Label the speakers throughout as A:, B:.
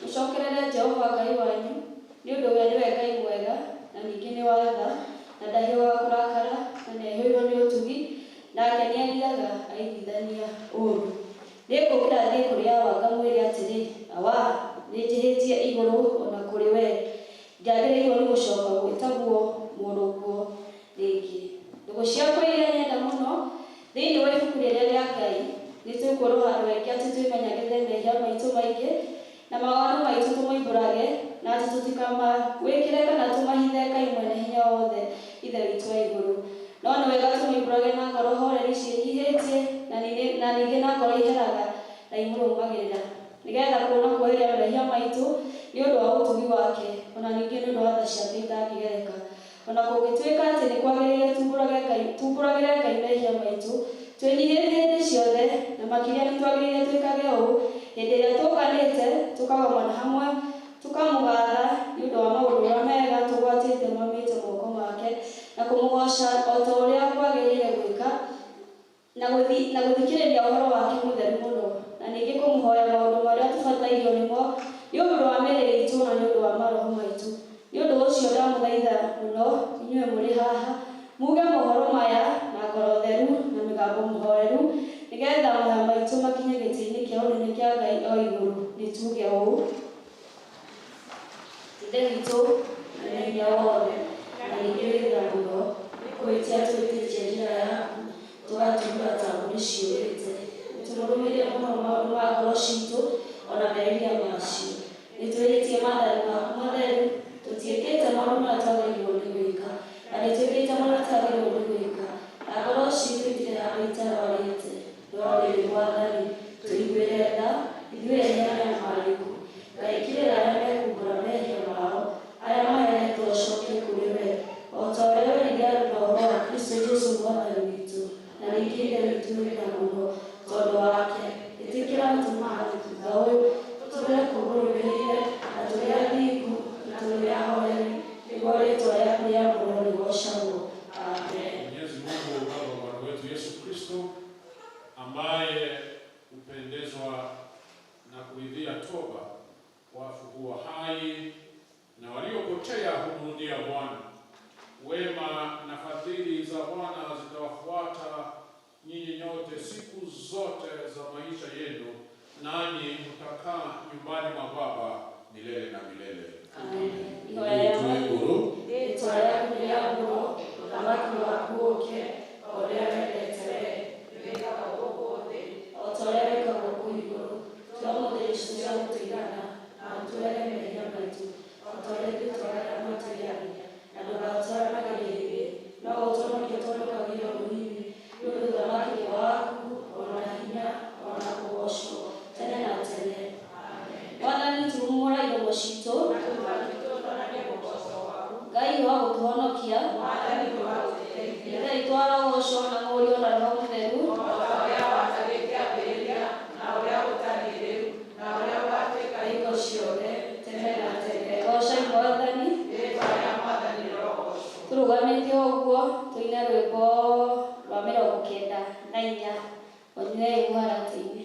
A: Mucokerere Jehova Ngai wanyu nĩ ũndũ we nĩwe Ngai mwega na ningĩ nĩ wa tha na ndahiũhaga kũrakara na nĩehĩirwo nĩ ũtugi nake nĩagiaga aiguithania ũũru. Nĩngũkĩra thiĩ kũrĩ Awa ngamwĩre atĩrĩ, Awa, nĩnjĩhĩtie igũrũ ona kũrĩ we, ndiagĩrĩirwo nĩ gũcoka gwĩtagwo mũrũguo rĩngĩ. Ndũgũ ciakwa iria nyenda mũno thĩinĩ wa ibuku rĩrĩa rĩa Ngai nĩtũkwĩrwo handũ haingĩ atĩ twĩmenyagĩrĩre mehia maitũ maingĩ na mawatho maitũ tũmoimbũrage na atĩ tũtikamagwĩkĩre kana tũmahithe Ngai mwene hinya wothe ithe witũ wa igũrũ. No nĩ wega tũmoimbũrage na ngoro horeri ciĩnyihĩtie na ningĩ na ngoro iheraga na imũrũmagĩrĩra, nĩgetha kuona kweheria mehia maitũ nĩ ũndũ wa ũtugi wake ona ningĩ nĩ ũndũ wa tha ciake itangĩgereka. Ona kũngĩtuĩka atĩ nĩ kwagĩrĩire tumbũragĩre Ngai mehia maitũ twĩnyihĩtie hĩndĩ ciothe na makĩria nĩ twagĩrĩire twĩkage ũũ hĩndĩ ĩrĩa tũũkanĩte tũkagomana hamwe tũkamũgatha nĩ ũndũ wa maũndũ marĩa mega tũgwatĩte maumĩte moko make na kũmũgoca o ta ũrĩa kwagĩrĩire gwĩka na gũthikĩrĩria ũhoro wake mũtheru mũno na ningĩ kũmũhoya maũndũ marĩa tũbatairio nĩmo nĩ ũndũ wa mĩĩrĩ itũ na nĩ ũndũ wa maroho maitũ. Nĩ ũndũ ũcio ndamũthaitha mũno inyuĩ mũrĩ haha muge mohoro maya na ngoro theru na mĩgambo mũhoreru nĩgetha maya maitũ makinye gĩtĩ-inĩ kĩa ũnene kĩa Ngai o igũrũ. Nĩ tuge ũũ: Ithe witũ na hinya wothe na ningĩ wĩra mũno kwĩtia twĩtĩkie njĩra yaku tũgatungata mbũri ciũrĩte tũmũrũmĩrĩre mũno maũndũ ma ngoro citũ ona merirĩria macio. Nĩ twĩrĩtie maathani maku matheru tũtiĩkĩte maũndũ marĩa twagĩrĩirwo nĩ gwĩka na nĩ twĩkĩte marĩa twagĩrĩirwo nĩ gwĩka na ngoro citũ itirĩ handũ itarorĩte. No rĩrĩ Mwathani tũiguĩre tha ithuĩ ene arĩa marĩku Ngai kĩrĩra arĩa mekumbũra mehia mao arĩa maheretwo ũcokie kũrĩ we o ta ũrĩa weririe andũ na ũhoro wa Kristo Jesũ Mwathani witũ na ningĩ ithe witũ wĩra mũno tondũ wake. Ĩtĩkĩra tũmahatĩ thutha ũyũ tũtũũre kũngũrũmĩrĩire na tũrĩ athingu na tũrĩ ahoreri nĩguo rĩĩtwa rĩaku rĩamũrwo rĩgocagwo. Amen.
B: Mwenyezi Mungu Baba wa Bwana wetu Yesu Kristo ambaye hupendezwa na kuridhia toba wafufua hai na waliopotea humrudia Bwana. Wema na fadhili za Bwana zitawafuata nyinyi nyote siku zote za maisha yenu, nanyi mtakaa nyumbani mwa Baba milele na milele.
A: Amen. Ngai wa gũtũhonokia ithe witũ arogocwo na mũriũ na roho mũtheru ũrĩa watagĩte ambĩrĩria na ũrĩa gũtarĩ rĩu na ũrĩa ũgatuĩka hingo ciothe tene na tene. Gocai Mwathani, rĩĩtwa rĩa Mwathani rĩrogocwo. Tũrũgamĩte ũguo tũine rwĩmbo rwa 94 onyuei mũharatĩ-inĩ.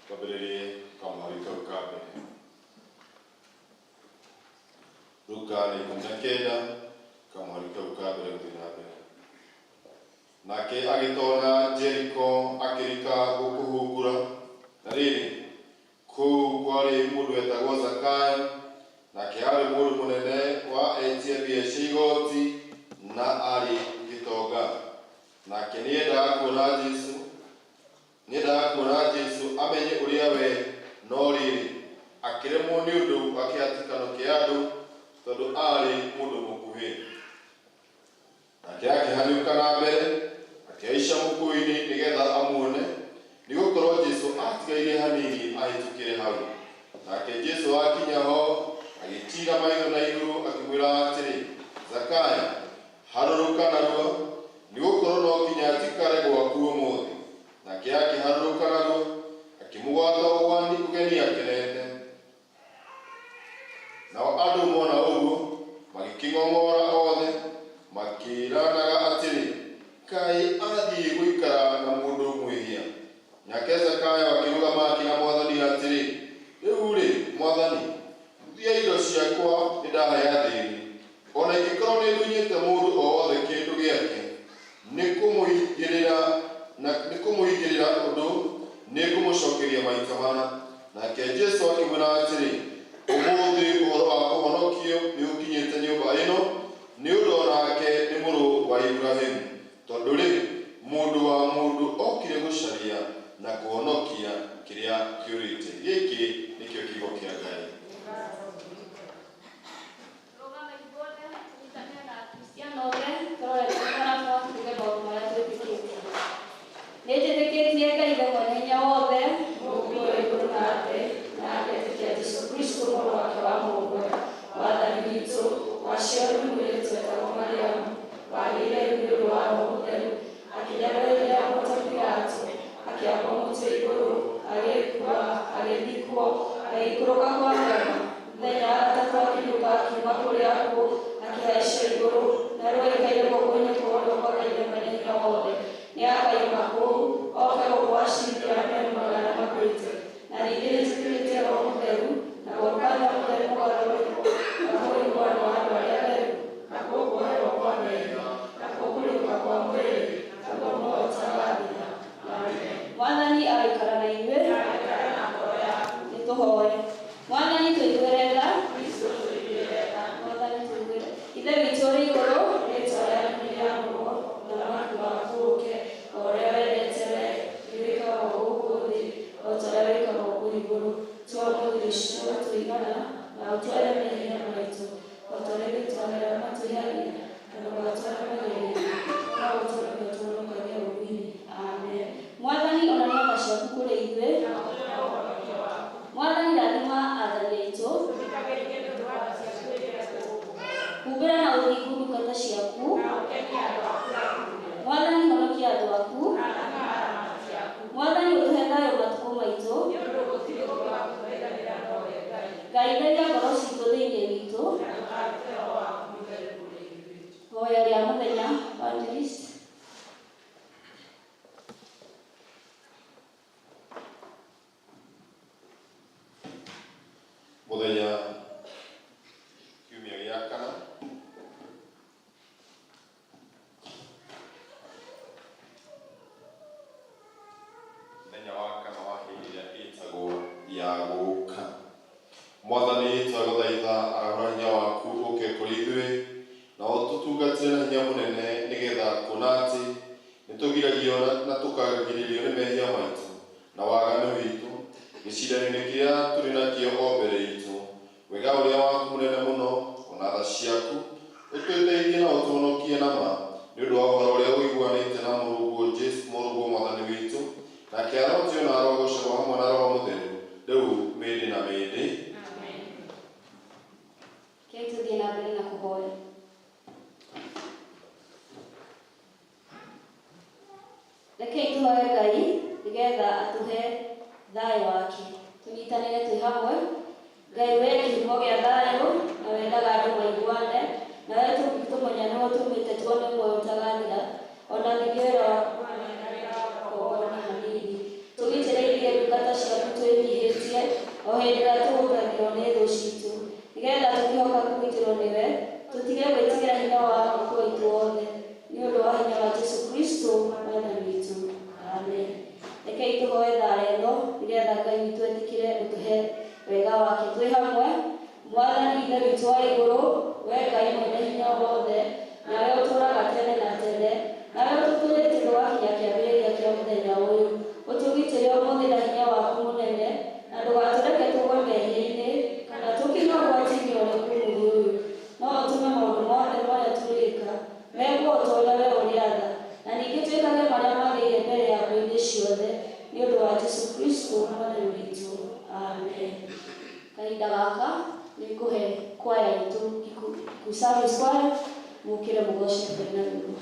C: Twambĩrĩrie kamũhari kau ka mbere. Luka 19 kamũhari kau ka mbere gũthiĩ na mbere. Nake agĩtonya Jeriko akĩrika gũkũhungura. Na rĩrĩ, kũu kwarĩ mũndũ wetagwo Zakayo, nake arĩ mũndũ mũnene wa etia mbia cia igoti na arĩ gĩtonga. Nake nĩendaga kuona Jesu amenye ũrĩa we, no rĩrĩ akĩremwo nĩ ũndũ wa kĩhatikano kĩa andũ, tondũ arĩ mũndũ mũkuhĩ. Nake akĩhanyũka na mbere, akĩhaica mũkũyũ-inĩ nĩgetha amuone, nĩgũkorwo Jesu atigaire hanini ahĩtũkĩre hau. Nake Jesu akinya ho, agĩtiira maitho na igũrũ akĩmwĩra atĩrĩ, Zakayo, harũrũka narua, nĩgũkorwo no nginya njikare gwaku ũmũthĩ. Nake akĩharũrũka narua, akĩmũgwata ũgeni akenete. Nao andũ mona ũguo magĩkĩng'ong'ora othe, makĩĩranaga atĩrĩ, kaĩ athiĩ gũikara na mũndũ mwĩhia. Nake Zakayo akĩrũgama akĩĩra Mwathani atĩrĩ, rĩu-rĩ, Mwathani, thia indo ciakwa nĩndahe athĩĩni. Ona ingĩkorwo nĩndunyĩte mũndũ o wothe kĩndũ gĩake, nĩkũmũigĩrĩra ũndũ, nĩngũmũcokeria maita mana. Nake Jesu akĩmwĩra atĩrĩ, ũmũthĩ ũhoro wa kũhonokio nĩũkinyĩte nyũmba ĩno, nĩ ũndũ onake nĩ mũrũ wa Iburahĩmu. Tondũ-rĩ, mũndũ wa mũndũ okire gũcaria na kũhonokia kĩrĩa kĩũrĩte. Gĩkĩ nĩkĩo kiugo kĩa Ngai.
A: Nĩnjĩtĩkĩtie Ngai we mwene hinya wothe, Mũmbi wa igũrũ na thĩ, na ngetĩkia Jesũ Kristo mũrũ wake wa mũmwe, Mwathani witũ, waciarwo nĩ mũirĩtu wetagwo Mariamu, wagĩire nĩ ũndũ wa Roho Mũtheru, akĩnyaĩra Pọnto Pilato, akĩambwo mũtĩ igũrũ, agĩkua, agĩthikwo, agĩikũrũka kwa Ngai. Mũthenya wa gatatũ akĩriũka akiuma kũrĩ akuũ, akĩhaica igũrũ, narua aikaire guoko-inĩ kwa ũrĩo kwa Ngai we mwene hinya wothe. Nĩakaima kũu, oke gũkũgacĩrithia arĩa magana makuĩte. Na ningĩ nĩnjĩtĩkĩtie Roho Mũtheru, na gũkana Mũtheru mũgarũrĩkwo, na kũiguana wa andũ arĩa atheru, na kũguoyohwo kwa mehia, na kũriũka kwa mwĩrĩ, na muoyo ũtagathira. Mwathani agaikara na ithuĩ, nĩtũhoe. Mwathani tũiguĩre tha, Mwathani tũiguĩre. Ithe witũ ũrĩ igũrũ, rĩĩtwa rĩaku nĩrĩamũrwo, ũthamaki waku ũũke, o ũrĩa wendete we, wĩkagwo gũkũ thĩ, o ta ũrĩa wĩkagwo kũu igũrũ. Tũhe ũmũthĩ ũcio tũigana, na ũtware mehia maitũ, o ta ũrĩa wĩtwagĩra matũihagia, na ndũgatware magerio-inĩ, no ũtũrorie ũtũhonokagie ũũru-inĩ. Amen. Mwathani onania tha ciaku kũrĩ ithuĩ. Mwathani rathima athani aitũ. Humbĩra na ũthingu ndungata ciaku. Mwathani honokia andũ aku. Mwathani ũtũhe thayũ matukũ maitũ. Ngai theria ngoro citũ thĩinĩ witũ. Hoya rĩa mũthenya, Evangelist.
C: Mũthenya kiumia gĩa kana, mũthenya wa kana wa hĩndĩ ĩrĩa ĩtagwo ya gũũka. Mwathani twagũthaitha arahũra hinya waku ũke kũrĩ ithuĩ, na ũtũtungatĩre na hinya mũnene, nĩgetha kuona atĩ nĩtũgiragio na tũkagirĩrĩrio nĩ mehia maitũ na waganu witũ gĩcindano-inĩ kĩrĩa tũrĩ nakĩo o mbere itũ. Wega ũrĩa waku mũnene mũno, ona tha ciaku ũtũteithie na ũtũhonokie na ma, nĩ ũndũ wa ũhoro ũrĩa ũiguanĩte na mũrũguo Jesũ, mũrũguo Mwathani witũ, nake arotio na arogocagwo hamwe na Roho Mũtheru, rĩu mĩndĩ na mĩndĩ.
A: Kei tũthiĩ na mbere na kũhoya. Rekei tũhoe Ngai nĩgetha atũhe thayũ wake. Tũnyitanĩre twĩ hamwe. Ngai we kĩhumo gĩa thayũ, na wendaga andũ maiguane, na we tũmũnya nĩwe ũtũmĩte tuone muoyo ũtagathira, ona ningĩ wĩra waku kũgona hanini. Tũgitĩrĩirie ndungata ciaku twĩ hĩndĩ ĩrĩa tũgũthagĩrwo nĩ thũ citũ, nĩgetha tũkĩhoka kũgitĩrwo nĩwe, tũtige gwĩtigĩra hinya wa moko witũ wothe, nĩ ũndũ wa hinya wa Jesũ Kristo Mwathani witũ. Amen. Rekei tũhoe thayũ ĩno, nĩgetha Ngai witũ etĩkĩre gũtũhe wega wake twĩ hamwe. Mwathani Ithe witũ wa igũrũ, wee Ngai mwene hinya wothe, nawe ũtũũraga tene na tene, nawe ũtũtũrĩte tũgakinya kĩambĩrĩria kĩa mũthenya ũyũ. Ũtũgitĩre ũmũthĩ na hinya waku mũnene, na ndũgatũreke tũgwe mehia-inĩ, kana tũkinywo ũgwati-inĩ ũrĩkũ mũthĩ ũyũ. No ũtũme maũndũ mothe marĩa tũrĩka mekwo o ta ũrĩa wee ũrĩatha, na ningĩ twĩkage marĩa magĩrĩire mbere yaku hĩndĩ ciothe, nĩ ũndũ wa Jesũ Kristo Mwathani witũ. Amen. Kahinda gaka nĩ ngũhe kwaya itũ Service Choir mũkĩre mũgoce Ngai na rwĩmbo.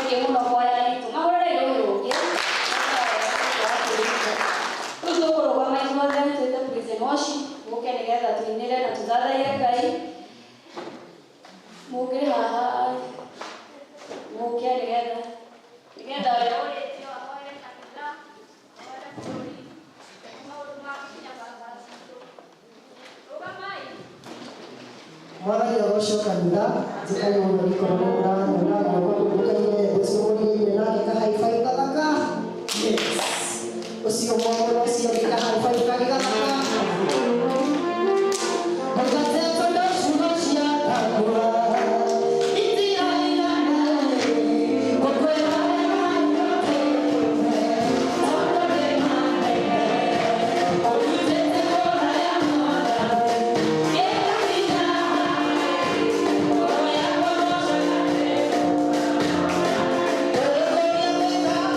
A: mũingĩ mũno kwaya itũ mahũrĩre rũĩ rũngĩ rĩu tũkũrũgama ithuothe twĩte praise and worship mũke nĩgetha tũinĩre na tũthathaire Ngai mũke haha mũke nĩgetha ũrĩa ũrĩtio ahoere kanitha ahoere bũrũri maũndũ ma kinya baba citũ rũgamai.
D: Mwathani agoco kanitha njĩkaga mũno ikorwo nĩ mũramwona guoko kũgukaire ũcio mũrigĩire nake kahaibai gathaka ũcio mwamuno ũcio nĩ kahaibai kage gathaka mũgatetwo na ciugo cia kakũra Oh,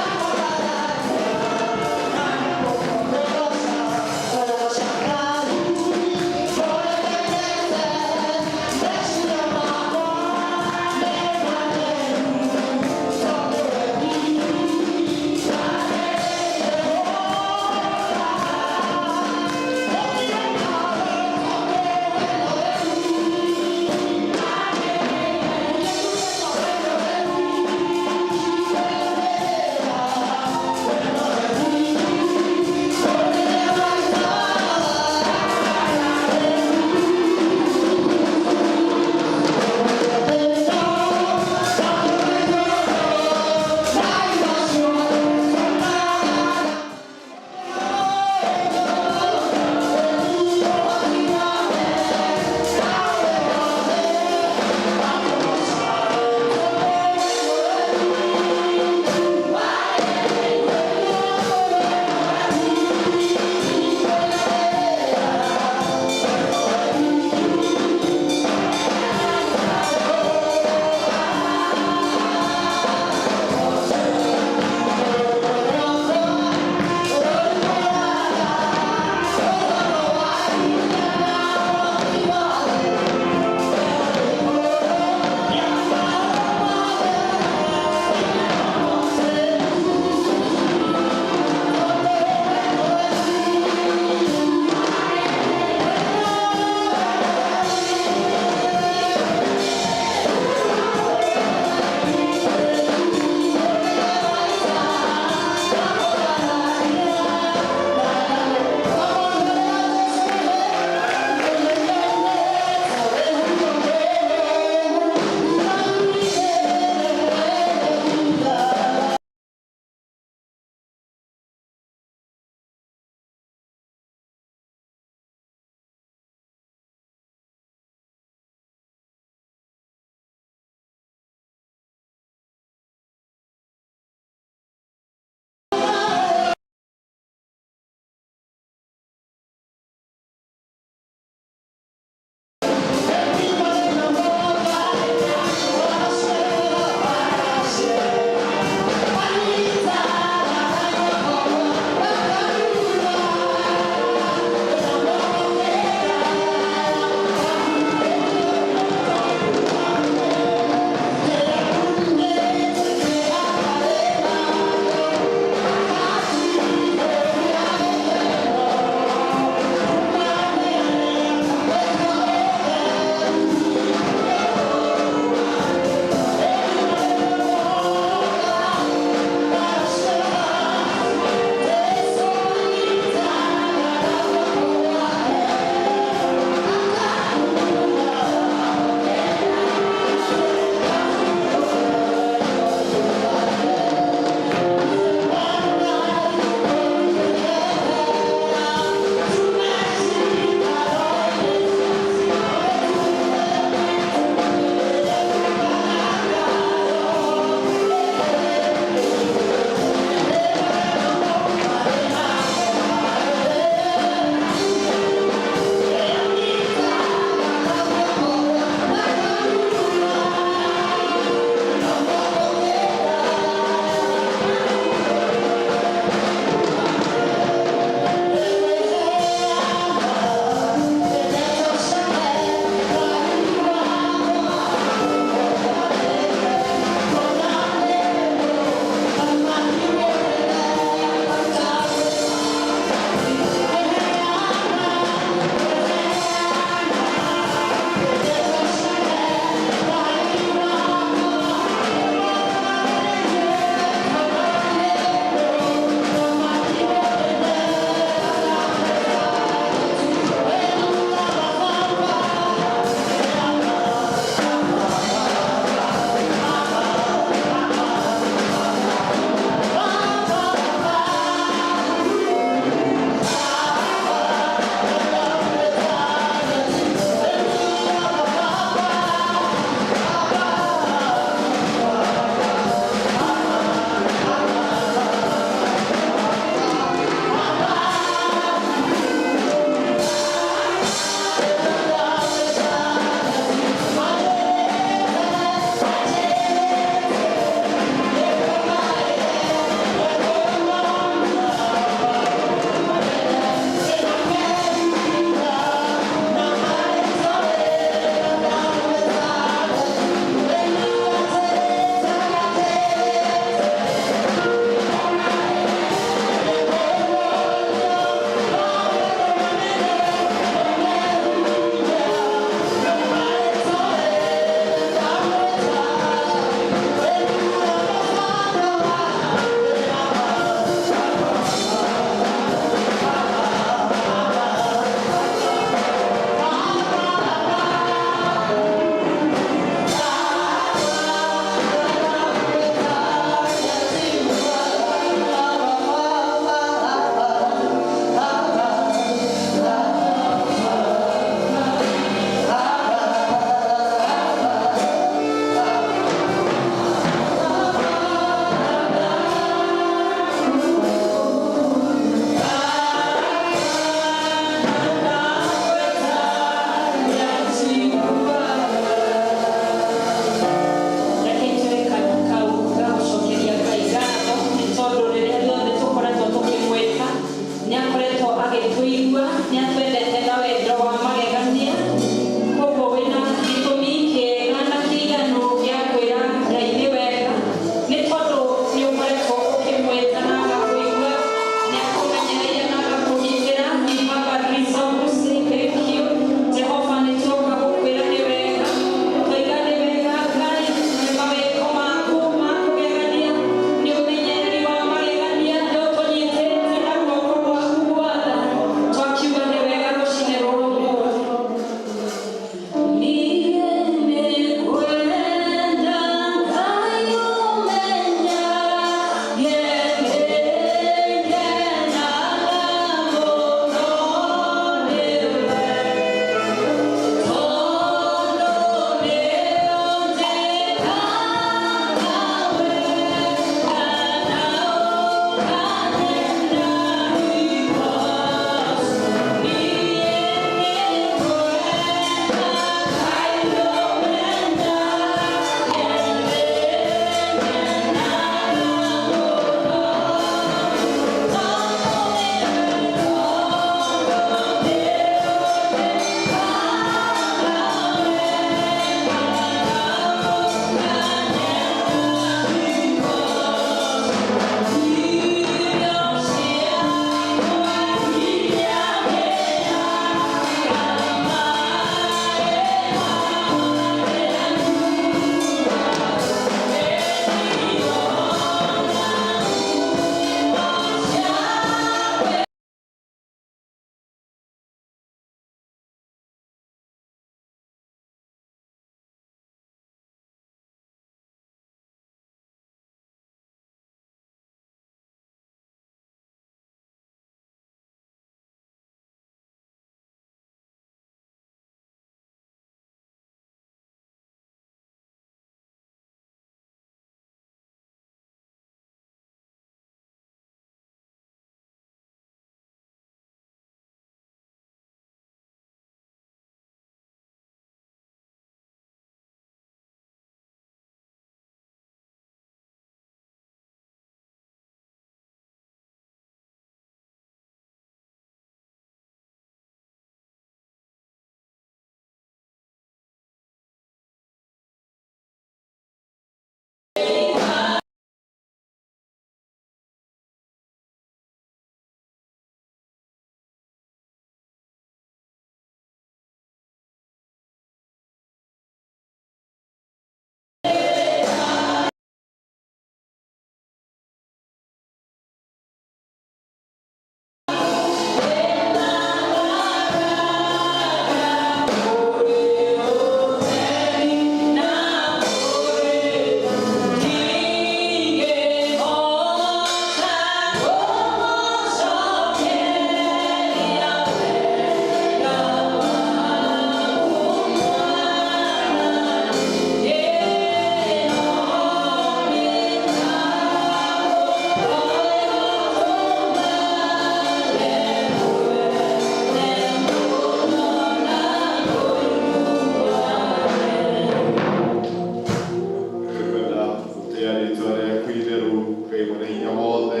C: rĩrĩa kwĩtheru Ngai mwene hinya wothe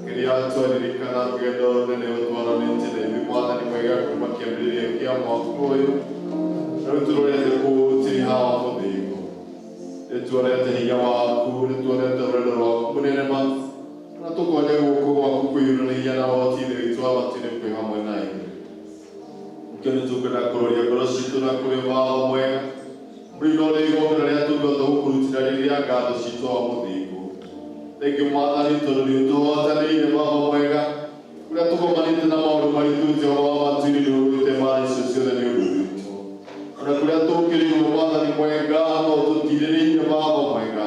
C: kĩrĩa twaririkana rũgendo rũnene ũtwaranĩtie na ithuĩ Mwathani mwega kuma kĩambĩrĩria kĩa mwaka ũyũ na rĩu tũrorete gũtirĩ hawa mũthĩko nĩtuonete hinya waku nĩtuonete rũrendo rwaku mũnene ma na tũkonia guoko gwaku kwĩyũranagia na ũhoti-inĩ witũ wa matu-inĩ kwĩ hamwe na ithuĩ nikĩo nĩtũkwenda kũroria ngoro citũ na kũrĩ Baba mwega mũrĩno ũrĩa igongona rĩrĩa tũngĩhota gũkũrutĩra rĩrĩa ngatho citũ wa mũthĩko thengiũ Mwathani tondũ nĩũtũhotanĩire Baba mwega kũrĩa tũgomanĩte na maũndũ maritũ Jehova wa matu-inĩ nĩũrũĩte mbaara icio ciothe nĩ ũndũ witũ ona kũrĩa tũkĩrĩirwo Mwathani mwega no tũtirĩrĩire Baba mwega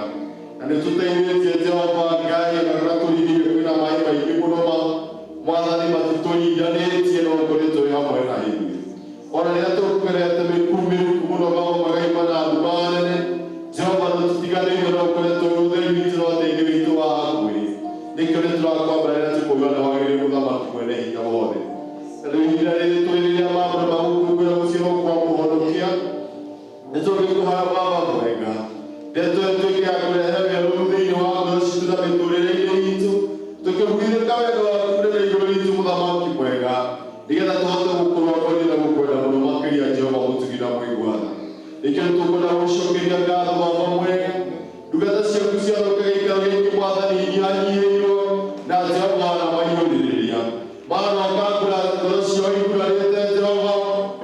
C: na nĩtũteithĩtie Jehova Ngai ona kũrĩa tũrigĩire kwĩna maĩ maingĩ mũno Mwathani matitũringanĩtie no kũrĩ tũrĩ hamwe na ithuĩ ona rĩrĩa tũkũgerete mĩkumĩrĩku mũno Baba mwega ima na nduma nene Jehova tũtitiganĩire no kũrĩ tũrĩ ũtheri witũ na ũteithio witũ wa hakuhĩ nĩkĩo nĩtũrakwamba rĩrĩa tũkũiga nĩ wagĩrĩire mũthamaki mwene hinya wothe na rĩu ihinda rĩrĩ tũrĩ rĩrĩa mambura ma gũkũngũĩra gũciarwo kwa mũhonokia nĩtũgĩkũhoya Baba mwega rĩrĩa tuĩke a kũrehe werũ thĩinĩ wa ngoro citũ na mĩtũrĩre-inĩ itũ tũkĩhugithĩka wendo waku mũnene igũrũ ritũ mũthamaki mwega nĩgetha tũhote gũkũrogania na gũkwenda mũno makĩria Jehova mũtugi na mũigua-tha nĩkĩo nĩtũkwenda gũcokeria ngatho Baba mwega ndungata ciaku ciathũkaga ikaro gĩkĩ Mwathani inyanyihĩirwo na Jehova na maiyũrĩrĩria maroka ngoro ciao igurarĩte Jehova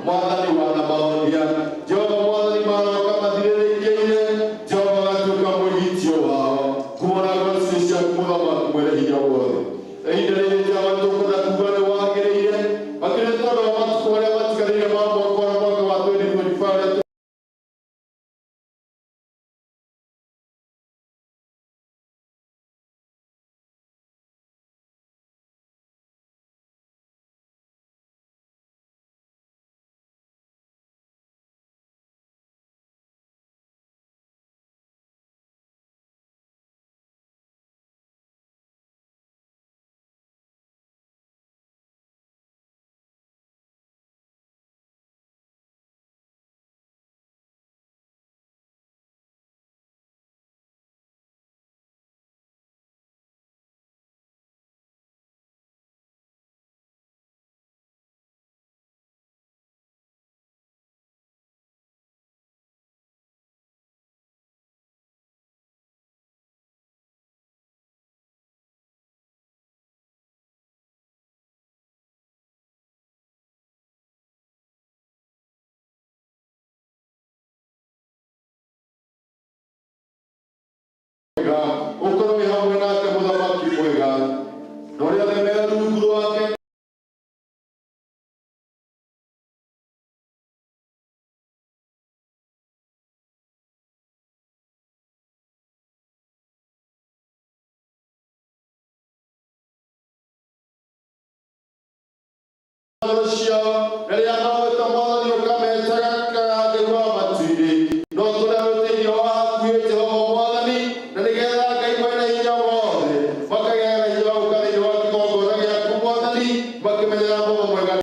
C: Mwathani wanamahonia Jehova Mwathani maroka mathirĩrĩkĩire Jehova gatuĩka mũgitio wao kumona ngoro ciaku mũthamaki mwene hinya wothe ihinda rĩrĩ Jehova tũkwenda kuuga nĩ wagĩrĩire makĩria tondũ wa matukũ marĩa matigarĩire ma mwaka wa 2025 ukorwo wĩ hamwe nake mũthamaki mwega na ũrĩa ũremera rungu rwake ngoro ciao na rĩrĩa mawĩta Mwathani ũkametaga kagandĩ gwa matu-inĩ no tũrĩa ũteithio wa hakuhĩ Jehova Mwathani na nĩgetha Ngai mwene hinya wothe makagĩa na hinya wa gũka thĩinĩ wa kĩgongona gĩaku Mwathani makĩmenyera Baba mwega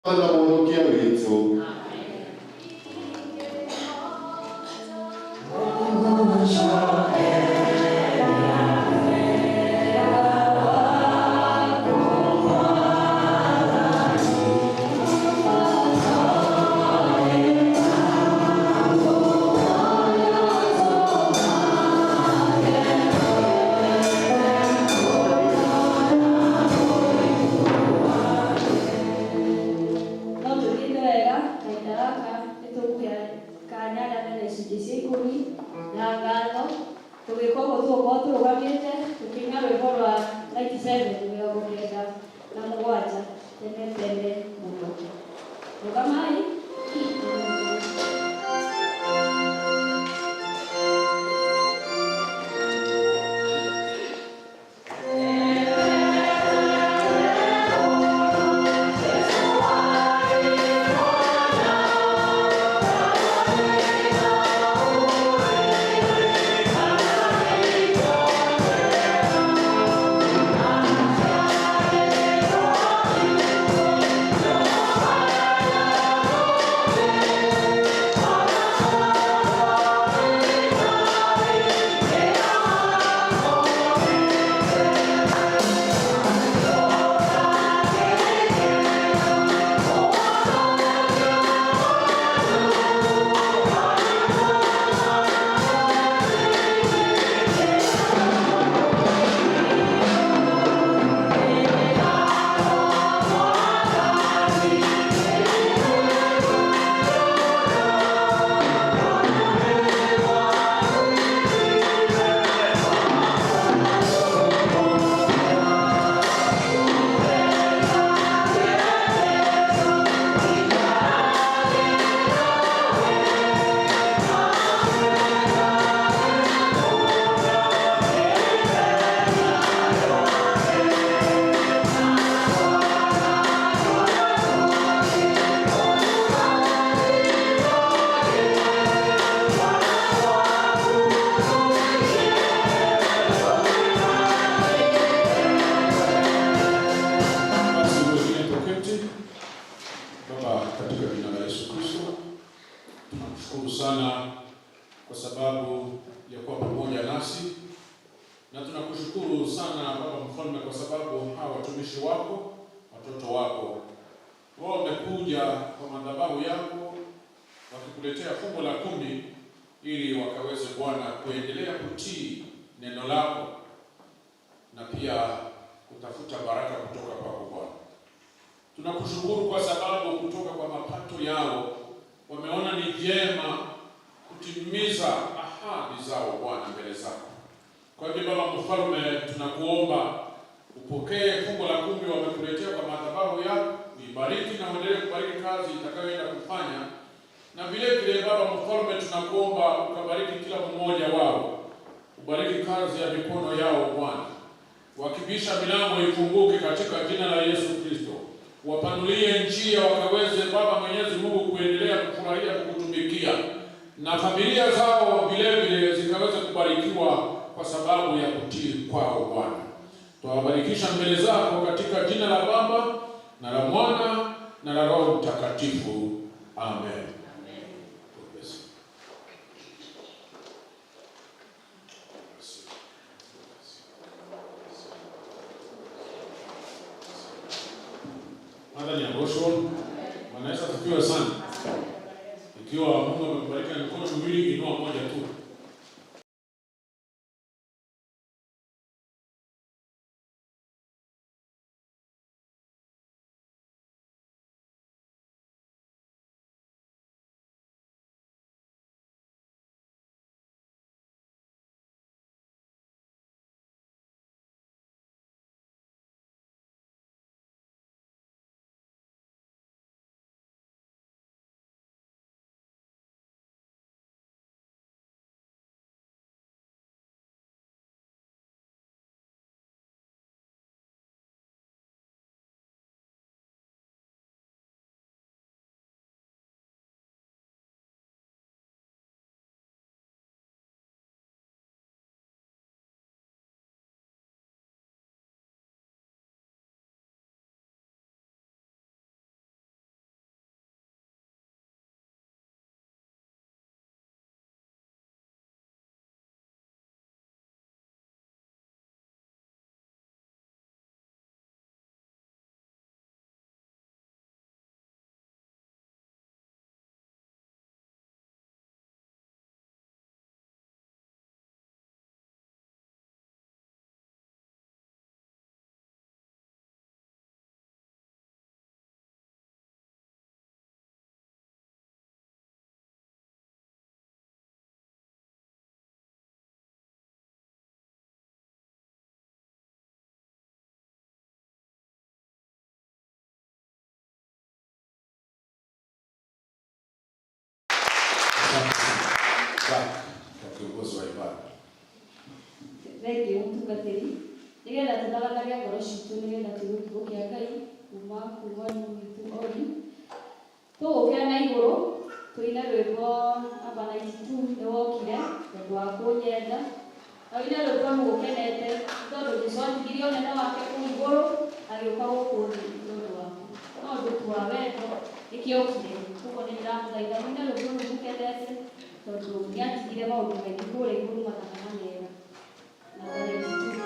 C: na mũhonokia witũ
A: kanya na icunjĩ cia ikũmi na ngano tũgĩka ũguo tuokorwo tũrũgamĩte tũkĩina rwĩmbo rwa 97 na mũgwanja tene tene mũno. Rũgamai. Tunashukuru sana kwa sababu ya kuwa pamoja nasi, na tunakushukuru sana Baba Mfalme kwa sababu hawa watumishi wako, watoto wako, wao wamekuja kwa madhabahu yako wakikuletea fungu la 10 ili wakaweze Bwana kuendelea kutii neno lako na pia kutafuta baraka kutoka kwako Bwana. Tunakushukuru kwa sababu kutoka kwa mapato yao wameona ni vyema kutimiza ahadi zao Bwana mbele zako. Kwa hivyo Baba Mfalme, tunakuomba upokee fungu la 10 wamekuletea kwa madhabahu yako, uibariki na uendelee kubariki kazi itakayoenda kufanya, na vile vile Baba Mfalme, tunakuomba ukabariki kila mmoja wao, ubariki kazi ya mikono yao Bwana, wakibisha milango ifunguke katika jina la Yesu Kristo. Wapanulie njia wakaweze Baba Mwenyezi Mungu kuendelea kufurahia kukutumikia, na familia zao vile vile zikaweze kubarikiwa kwa sababu ya kutii kwao Bwana. Tuwabarikisha mbele zako katika jina la Baba na la Mwana na la Roho Mtakatifu. Amen. Madhani ya Gosho, wanaweza kufiwa sana. Ikiwa Mungu amekubariki na mikono miwili, inua moja tu. thengio mũtungatĩri nĩgetha tũthagathagia ngoro citũ nĩgetha tuĩgue kiugo kĩa Ngai kuma kwĩ mwarimũ witũ Oli. Tũgũkĩra na igũrũ tũine rwĩmbo namba 92 nĩ wokire tondũ wa kũnyenda na wĩine rwĩmbo mũgũkenete tondũ Jesũ atigirie ũnene wake kũu igũrũ agĩũka gũkũ thĩ nĩ ũndũ waku, no ũndũ tu wa wendo nĩkĩokire. Koguo nĩ ndĩramũthaitha mũine rwĩmbo rũu mũkenete tondũ nĩatigire maũndũ maingĩ kũrĩa igũrũ mathaka mega. Namba 92.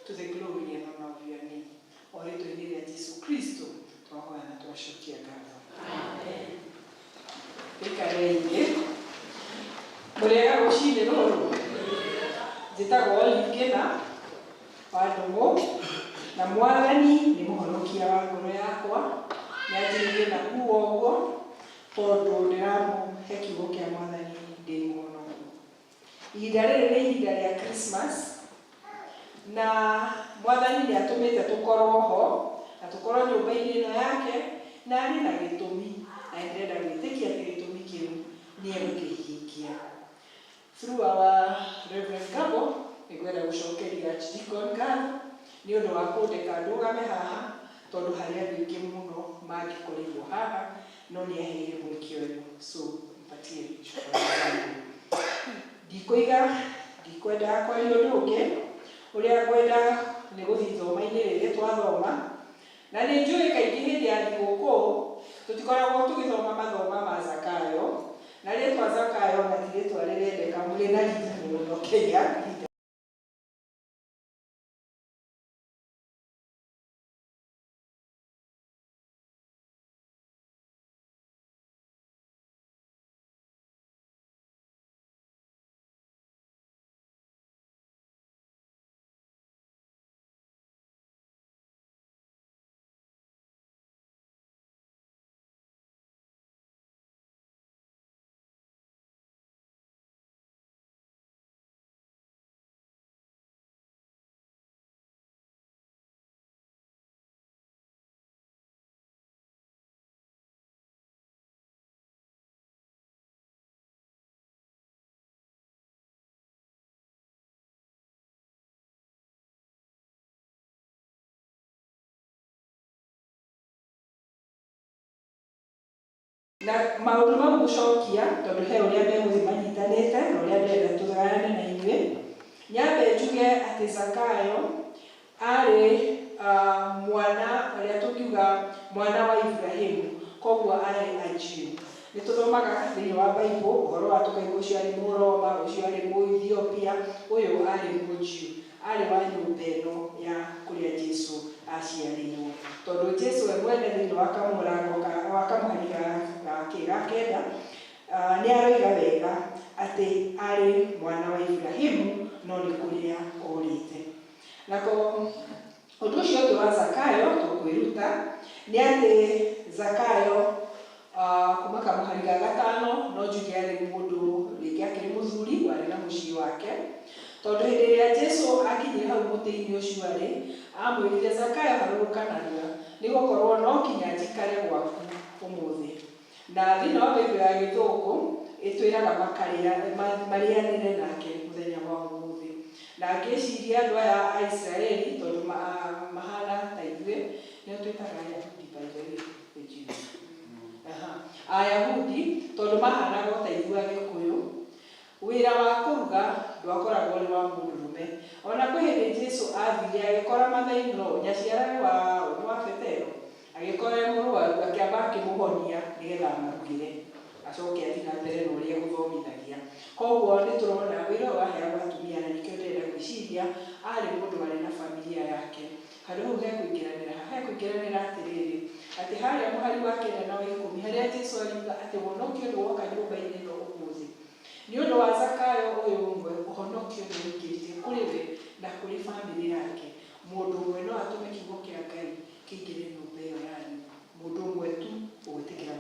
E: To the glory and honor of your name. Oretwo-inĩ rĩa Jesũ Kristo twahoya na twacokia ngatho. Amen. Gĩkarĩ-inĩ mũrĩega rũcinĩ rũrũ njĩtagwo Olingĩna wa Ndũng'ũ na Mwathani nĩ mũhonokia wa ngoro yakwa nĩanjĩrĩirie na kuuga ũguo tondũ ndĩramũhe kiugo kĩa Mwathani ndĩ muono. Ihinda rĩrĩ nĩ ihinda rĩa Christmas, na Mwathani nĩ atũmĩte tũkorwo ho na tũkorwo nyũmba-inĩ ĩno yake, na arĩ na gĩtũmi, na ndĩrenda gwĩtĩkia atĩ gĩtũmi kĩu nĩ egũkĩhingia. Through our Reverend Gabo, nĩngwenda gũcokeria Deacon ngatho nĩ ũndũ wa kũndeka ndũgame haha, tondũ harĩ andũ aingĩ mũno mangĩkorirwo haha, no nĩ aheire mwĩkio ũyũ, so mpatie shukrani. Ndikwenda kwaria ũndũ ũngĩ, ũrĩa ngwenda nĩ gũthiĩ ithomo-inĩ rĩrĩ twathoma, na nĩ njũĩ kaingĩ hĩndĩ ya thigũkũ tũtikoragwo tũgĩthoma mathoma ma Zakayo, na rĩtwa Zakayo na ti rĩtwa rĩrendeka, mũrĩ na riri mũno Kenya. Na maũndũ ma gũcokia, tondũ he ũrĩa megũthiĩ manyitanĩte na ũrĩa ndĩrenda tũgayane na inyuĩ. Nyambe njuge atĩ Zakayo arĩ mwana ũrĩa tũngiuga mwana wa Ibrahimu, koguo arĩ Ajiu. Nĩ tũthomaga thĩinĩ wa Bible ũhoro wa tũkaigua ũcio arĩ Mũroma, ũcio arĩ Mũethiopia, ũyũ arĩ Mũjiu, arĩ wa nyũmba ĩno ya kũrĩa Jesũ aciarĩirwo. Tondũ Jesũ we mwene thĩinĩ wa kamũhari ga kenda nĩ aroiga wega atĩ arĩ mwana wa Ibrahimu, no nĩ kũrĩa orĩte. Nako ũndũ ũcio ũngĩ wa Zakayo tũkwĩruta nĩ atĩ Zakayo kuma kamũhari ga gatano, no njuge arĩ mũndũ rĩngĩ akĩrĩ mũthuri warĩ na mũciĩ wake, tondũ hĩndĩ ĩrĩa Jesũ akinyire hau mũtĩ-inĩ ũcio arĩ, amwĩrire Zakayo harũrũka narua, nĩ gũkorwo no nginya njikare gwaku ũmũthĩ. Na thĩinĩ wa Bible ya Gĩthũngũ ĩtwĩraga marĩanĩre nake mũthenya wa ũmũthĩ. Na ngĩciria andũ aya a Isiraeli, tondũ mahana ta ithuĩ, nĩo twĩtaga Ayahudi by the way, Ayahudi, tondũ mahanaga ta ithuĩ Agĩkũyũ, wĩra wa kũruga ndwakoragwo ũrĩ wa mũndũrũme. Ona kwĩ hĩndĩ Jesũ athire agĩkora Mathai-in-law, nyaciarawe wa Betero, agĩkora mũrwaru, akĩamba akĩmũhonia nĩgetha amarugĩre, acoke athiĩ na mbere na ũrĩa gũthomithagia. Koguo nĩ tũrona wĩra ũyũ waheagwo atumia, na nĩkĩo ndĩrenda gwĩciria arĩ mũndũ warĩ na familia yake. Handũ hau hekũingĩranĩra atĩrĩrĩ, atĩ harĩa mũhari wa kenda na wa ikũmi, harĩa Jesũ ariuga atĩ ũhonokio nĩ woka nyũmba-inĩ ĩno ũmũthĩ, nĩ ũndũ wa Zakayo ũyũ ũmwe, ũhonokio nĩ ũingĩrire kũrĩ we na kũrĩ famĩlĩ yake. Mũndũ ũmwe no atũme kiugo kĩa Ngai kĩingĩre nyũmba ĩyo yanyu, mũndũ ũmwe tu ũgwĩtĩkĩra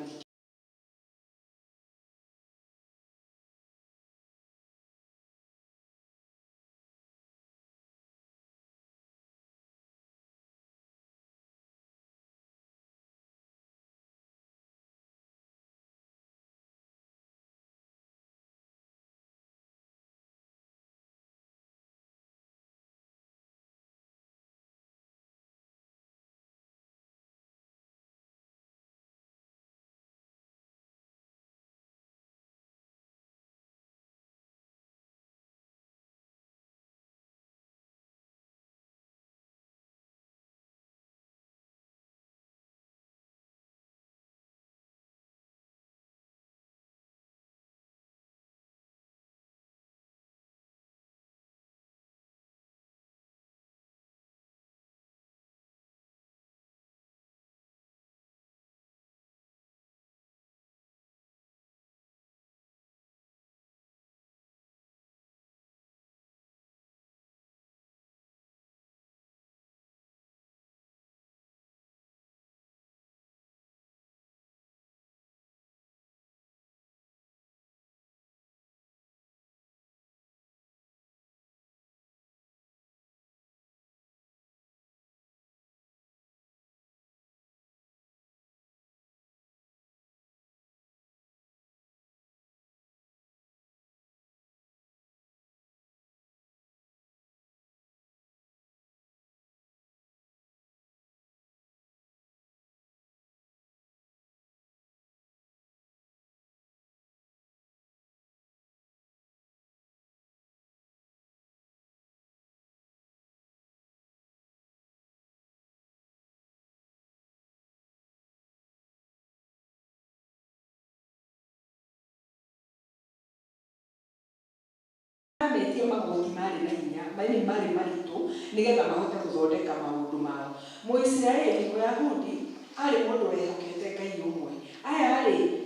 E: metie magoti marĩ na hinya marĩ maritũ nĩgetha mahote gũthondeka maũndũ mao. Mũisiraeli Mũyahudi arĩ mũndũ wehokete Ngai ũmwe. Aya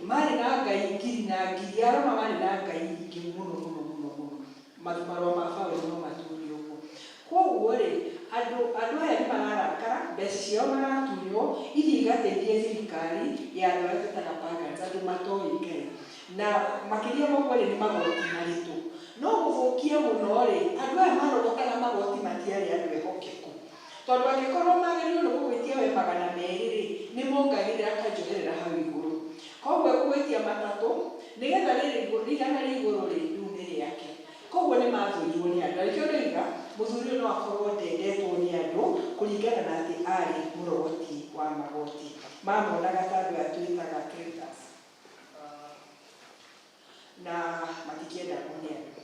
E: marĩ na ngai ngiri na ngiri, Aroma marĩ na ngai nyingĩ mũno. Marũa ma Paũlũ no matũũrie ũguo. Koguo andũ aya nĩ mararakara, mbeca ciao maratunywo, ithiĩ igateithie thirikari ya andũ arĩa twĩtaga pagans, andũ matoĩ Ngai. Na makĩria moguo nĩ magoti maritũ. No gũthũkia mũno andũ aya marotokaga magoti matiarĩ andũ ehokeku. Tondũ angĩkorwo magĩrĩirwo nĩ gũgwĩtia we 200 nĩ mongagĩrĩra kanjoherera hau igũrũ. Koguo gũgwĩtia matatũ nĩgetha rĩigana rĩa igũrũ rĩu nĩ rĩake. Koguo nĩ mathũirwo nĩ andũ. Arĩkĩo ndoiga mũthuri ũyũ no akorwo ndendetwo nĩ andũ kũringana na atĩ arĩ mũrogoti wa magoti. Mamonaga ta andũ aya twĩtaga traitors. Na matikĩenda nĩ andũ.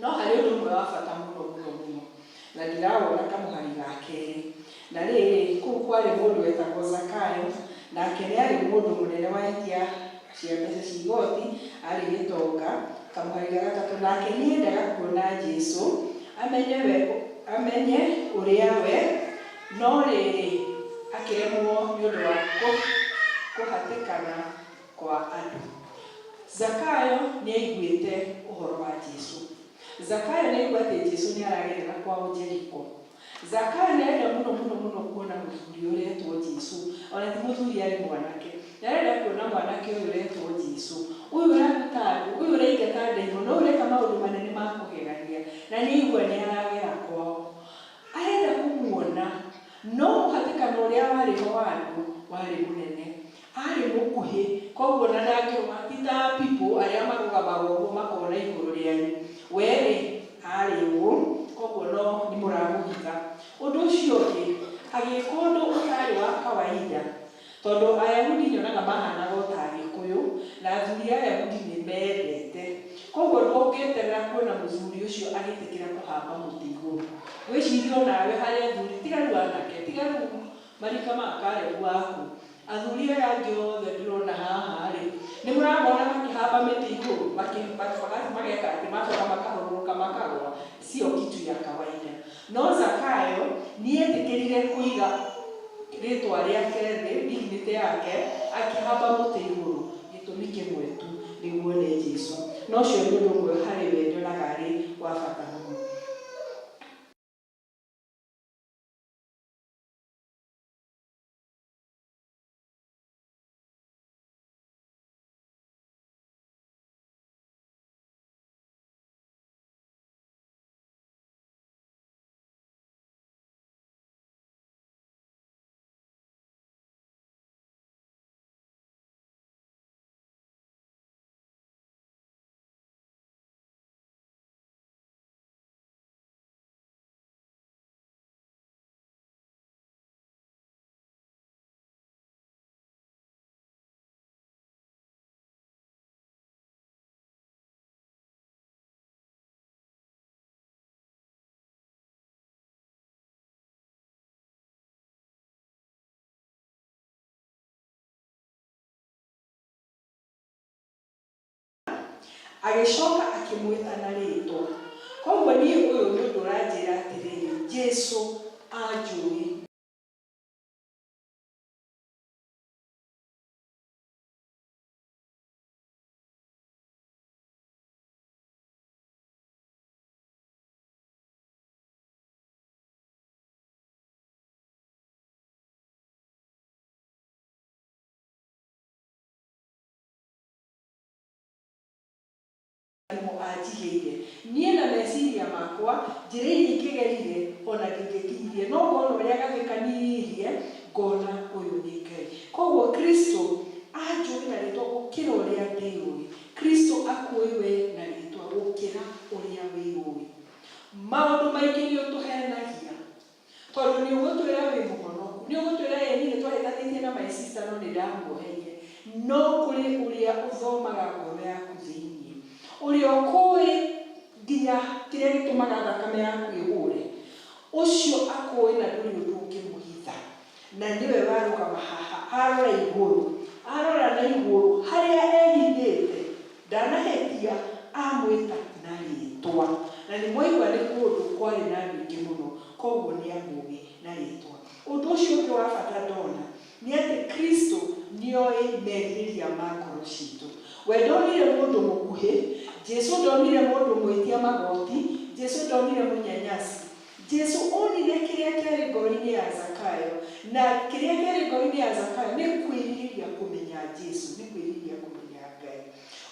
E: No harĩ ũndũ ũmwe wa bata mũno na ndirawona kamũhari ga kerĩ. Na rĩrĩ kũu kwarĩ mũndũ wetagwo Zakayo, nake nĩ arĩ mũndũ mũnene wa itia cia mbeca cia igoti, arĩ gĩtonga. Kamũhari ga gatatũ, nake nĩ endaga kuona Jesũ amenye ũrĩa we, no rĩrĩ akĩremwo nĩ ũndũ wa kũhatĩkana kwa andũ. Zakayo nĩ aiguĩte ũhoro wa Jesũ. Zakayo nĩ aigua atĩ Jesũ nĩ aragerera kwao Jeriko. Zakayo nĩ arenda mũno kuona mũthuri ũrĩa etwo Jesũ. Ona ti mũthuri arĩ mwanake. Nĩ arenda kuona mwanake ũyũ ũretwo Jesũ. Ũyũ ũraruta andũ, ũyũ ũraingata ndaimono, ũyũ ũreka maũndũ manene ma kũgegania. Na nĩ aigua nĩ aragera kwao. Arenda kũmuona, no mũhatĩkano ũrĩa warĩ ho wa andũ warĩ mũnene. Arĩ mũkuhĩ, koguo na ndangĩrũma ti ta people arĩa marũgamaga ũguo makona igũrũ rĩanyu. We arĩ ũũ, koguo no nĩ mũramũhitha. Ũndũ ũcio ũngĩ, agĩĩka ũndũ ũtarĩ wa kawaida, tondũ Ayahudi nyonaga mahanaga o ta Agĩkũyũ, na athuri a Ayahudi nĩ mendete. Koguo ndũngĩeterera kuona mũthuri ũcio agĩtĩkĩra kũhamba mũtĩ igũrũ. Wĩcirie o nawe harĩ athuri, tiga rĩu anake, tiga rĩu marika ma Kalebu waku. Athuri aya angĩ othe ndĩrona haha nĩ mũramona makĩhamba mĩtĩ igũrũ, mageka atĩ macoka makarũrũka makagwa, sio kitu ya kawaida. No Zakayo nĩ etĩkĩrire kũiga rĩtwa rĩake thĩ, dignity yake, akĩhamba mũtĩ igũrũ, gĩtũmi kĩmwe tu, nĩguo one Jesũ. No ũcio nĩ ũndũ ũmwe harĩ we nyonaga arĩ wa bata mũno. Agĩcoka akĩmwĩta na rĩtwa. Koguo niĩ ũyũ nĩ ũndũ ũranjĩra atĩrĩrĩ, Jesũ anjũĩ. Anjigĩire niĩ na meciria makwa njĩra iria ingĩgerire ona ndingĩkinyirie, no ngona ũrĩa gathĩ kanyihirie ngona ũyũ nĩ Ngai. Koguo Kristo anjũĩ na rĩtwa gũkĩra ũrĩa ndĩũĩ. Kristo akuoĩ we na rĩtwa gũkĩra ũrĩa wĩũĩ. Maũndũ maingĩ nĩ ũtũhenagia, tondũ nĩ ũgũtwĩra wĩ mũhonoku, nĩ ũgũtwĩra ĩ niĩ nĩtwahĩtanĩtie na my sister no nĩ ndamuoheire. No kũrĩ ũrĩa ũthomaga ngoro yaku thĩinĩ, ũrĩa ũkũĩ nginya kĩrĩa gĩtũmaga thakame yaku ĩhũre, ũcio akũĩ na ndũrĩ ũndũ ũngĩmũhitha. Na nĩwe warũgama haha arora igũrũ, arora na igũrũ harĩa ehithĩte, ndanahĩtia amwĩta na rĩtwa. merirĩria ma ngoro citũ. We ndonire mũndũ mũkuhĩ, Jesu ndonire mũndũ mwĩtia magoti, Jesu ndonire mũnyanyasi. Jesu onire kĩrĩa kĩarĩ ngoro-inĩ ya Zakayo, na kĩrĩa kĩarĩ ngoro-inĩ ya Zakayo nĩ kwĩrirĩria kũmenya Jesu, nĩ kwĩrirĩria kũmenya Ngai.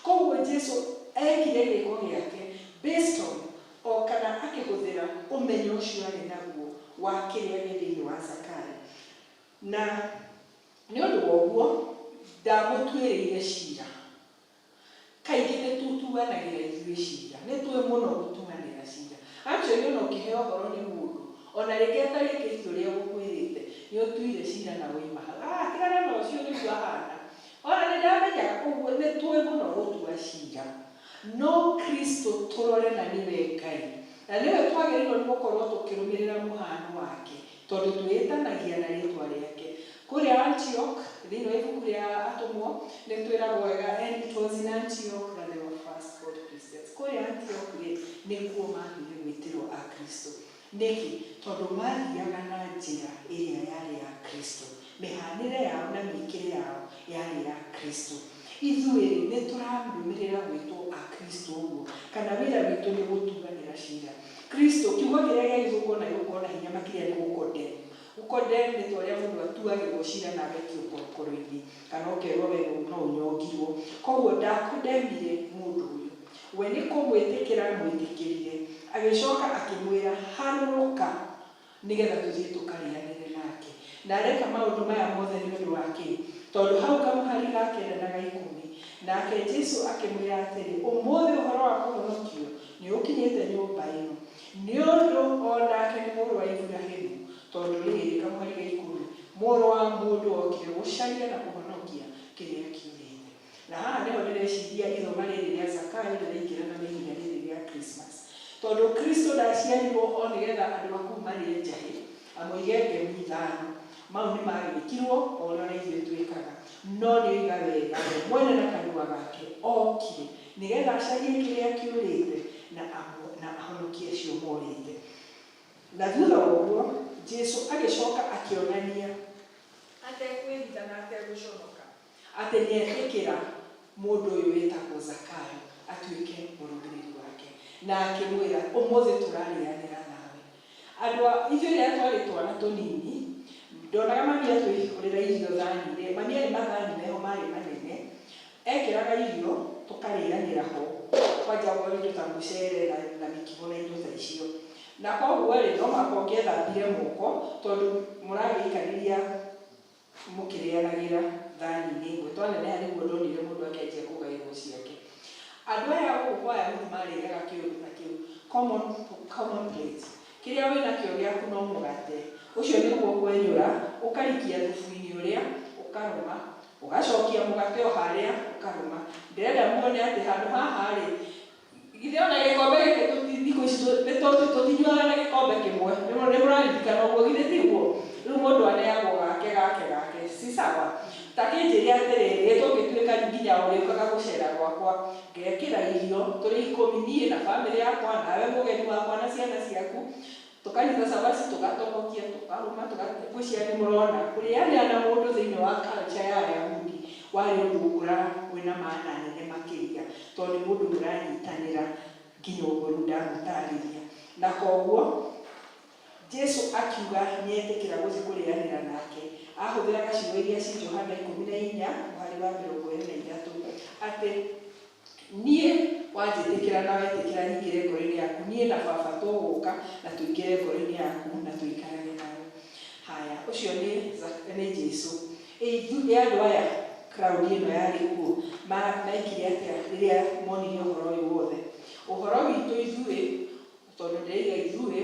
E: Koguo Jesu ekire gĩko gĩake based on o kana akĩhũthĩra ũmenyo ũcio arĩ naguo wa kĩrĩa gĩ thĩinĩ wa Zakayo. Na nĩ ũndũ wa ũguo ndamũtuĩrĩire cira. Kaingĩ nĩ tũtuanagĩra ithuĩ cira, nĩ tũĩ mũno gũtuanĩra cira. Actually ona ũkĩheo ũhoro nĩ mũndũ, ona rĩngĩ atarĩ kĩtu ũrĩa gũkwĩrĩte, nĩ ũtuire cira na woima hau. Tigana na ũcio nĩguo ahana. Ona nĩ ndamenya ũguo nĩ tũĩ mũno gũtua cira. No Kristo tũrore na nĩwe Ngai. Na nĩwe twagĩrĩirwo nĩ gũkorwo tũkĩrũmĩrĩra mũhano wake, tondũ twĩtanagia na rĩĩtwa rĩake. Kũrĩa Antioch, thĩinĩ wa ibuku rĩa Atũmwo, nĩ twĩragwo wega, and it was in Antioch that they were first called Christians. Kũrĩa Antioch nĩkuo mathire gwĩtĩrwo a Kristo. Nĩkĩ? Tondũ mathiaga na njĩra ĩrĩa yarĩ ya Kristo. Mĩhanĩre yao na mĩkĩre yao yarĩ ya Kristo. Ithuĩ nĩ tũramũmĩrĩra gwĩtwo a Kristo ũguo, kana wĩra witũ nĩ gũtuanĩra cira. Kristo kiugo kĩrĩa gĩa gĩthũngũ na gĩgũkorwo na hinya makĩria nĩ gũkondemn. Gũkondemn nĩ ta ũrĩa mũndũ atuagĩrwo cira na agekio ngoro-inĩ, kana ũkerwo wega no ũnyongirwo. Koguo ndakondemnire mũndũ ũyũ, we nĩ kũmwĩtĩkĩra mwĩtĩkĩrire, agĩcoka akĩmwĩra harũrũka nĩgetha tũthiĩ tũkarĩanĩre nake. Na areka maũndũ maya mothe nĩ ũndũ wa kĩ? Tondũ hau kamũhari ga kenda na ga ikũmi, nake Jesu akĩmwĩra atĩrĩ, ũmũthĩ ũhoro wa kũhonokio nĩ ũkinyĩte nyũmba ĩno, nĩ ũndũ onake nĩ mũrũ wa Iburahĩmu, tondũ rĩrĩ kamũhari ga ikũmi, mũrũ wa mũndũ okire gũcaria na kũhonokia kĩrĩa kiurĩte. Na haha nĩho ndĩreciria ithoma rĩrĩ rĩa Zakayo rĩraingĩrana na ihinda rĩrĩ rĩa Christmas. Tondũ Kristo ndaciarirwo o nĩgetha andũ aku marĩe njahĩ, amũige ngemi ithano. Mau nĩ magĩkirwo o na ithuĩ twĩkaga. No nĩ oiga wega mwene na kanua gake okire nĩgetha acarie kĩrĩa kĩũrĩte na ahonokie acio morĩte. Na thutha wa ũguo Jesu agĩcoka akĩonania atekwĩhitha na ategũconoka atĩ nĩetĩkĩra mũndũ ũyũ wĩtagwo Zakayo atuĩke mũrũmĩrĩri wake, na akĩmwĩra ũmũthĩ tũrarĩanĩra nawe. Andũ ithuĩ rĩrĩa twarĩ twana tũnini, ndonaga mami atwĩhũrĩra irio thani-inĩ, mami arĩ mathani meho marĩ manene, ekĩraga irio tũkarĩanĩra ho, kwanja gwa indo ta mũcere na mĩkimo na indo ta icio. Na koguo rĩ no mũhaka ũngĩethambire moko, tondũ mũragĩikarĩria mũkĩrĩanagĩra thani-inĩ ĩmwe. Twaneneha nĩguo ndonire mũndũ akĩanjia kũgaĩrwo ciake. Andũ aya gũkũ kwa Ayahudi marĩaga kĩũndũ ta kĩu, common plate. Kĩrĩa wĩnakĩo gĩaku no mũgate, ũcio nĩguo kwenyũra, ũkarikia thubu-inĩ ũrĩa, ũkarũma, ũgacokia mũgate o harĩa, ũkarũma. Ndĩrenda muone atĩ handũ haha rĩ, githĩ ona gĩkombe gĩkĩ thikũ ici tũtinyuaga na gĩkombe kĩmwe, nĩ mũraririkana ũguo githĩ tiguo? Rĩu mũndũ aneagwo gake, si sawa. Ta kĩnjĩria atĩrĩrĩ, tũngĩtuĩka nginya ũrĩũkaga gũcera gwakwa, ngekĩra irio tũrĩ 10 niĩ na bamĩrĩ yakwa, nawe mũgeni wakwa na ciana ciaku, tũkanyita cabaci tũgatobokia, tũkarũma, tũgagwĩcia nĩ mũrona kũrĩanĩra na mũndũ thĩinĩ wa culture ya Ayahudi warĩ ũndũ wĩna maana nene makĩria, tondũ nĩ mũndũ mũranyitanĩra nginya ũguo rĩu ndamũtarĩria. Na koguo Jesu akiuga nĩetĩkĩra gũthiĩ kũrĩanĩra nake, ahũthĩra gacigo iria ci Johana 14 mũhari wa 23 atĩ niĩ wanjĩtĩkĩra na wetĩkĩra nyingĩre ngoro-inĩ yaku, niĩ na baba tũgũka na tũingĩre ngoro-inĩ yaku na tũikarage nawe. Haya, ũcio nĩ Jesu. Ithuĩ andũ aya crowd ĩno yarĩ kuo maikire atĩa rĩrĩa monire ũhoro ũyũ wothe? Ũhoro witũ ithuĩ, tondũ ndĩraiga ithuĩ,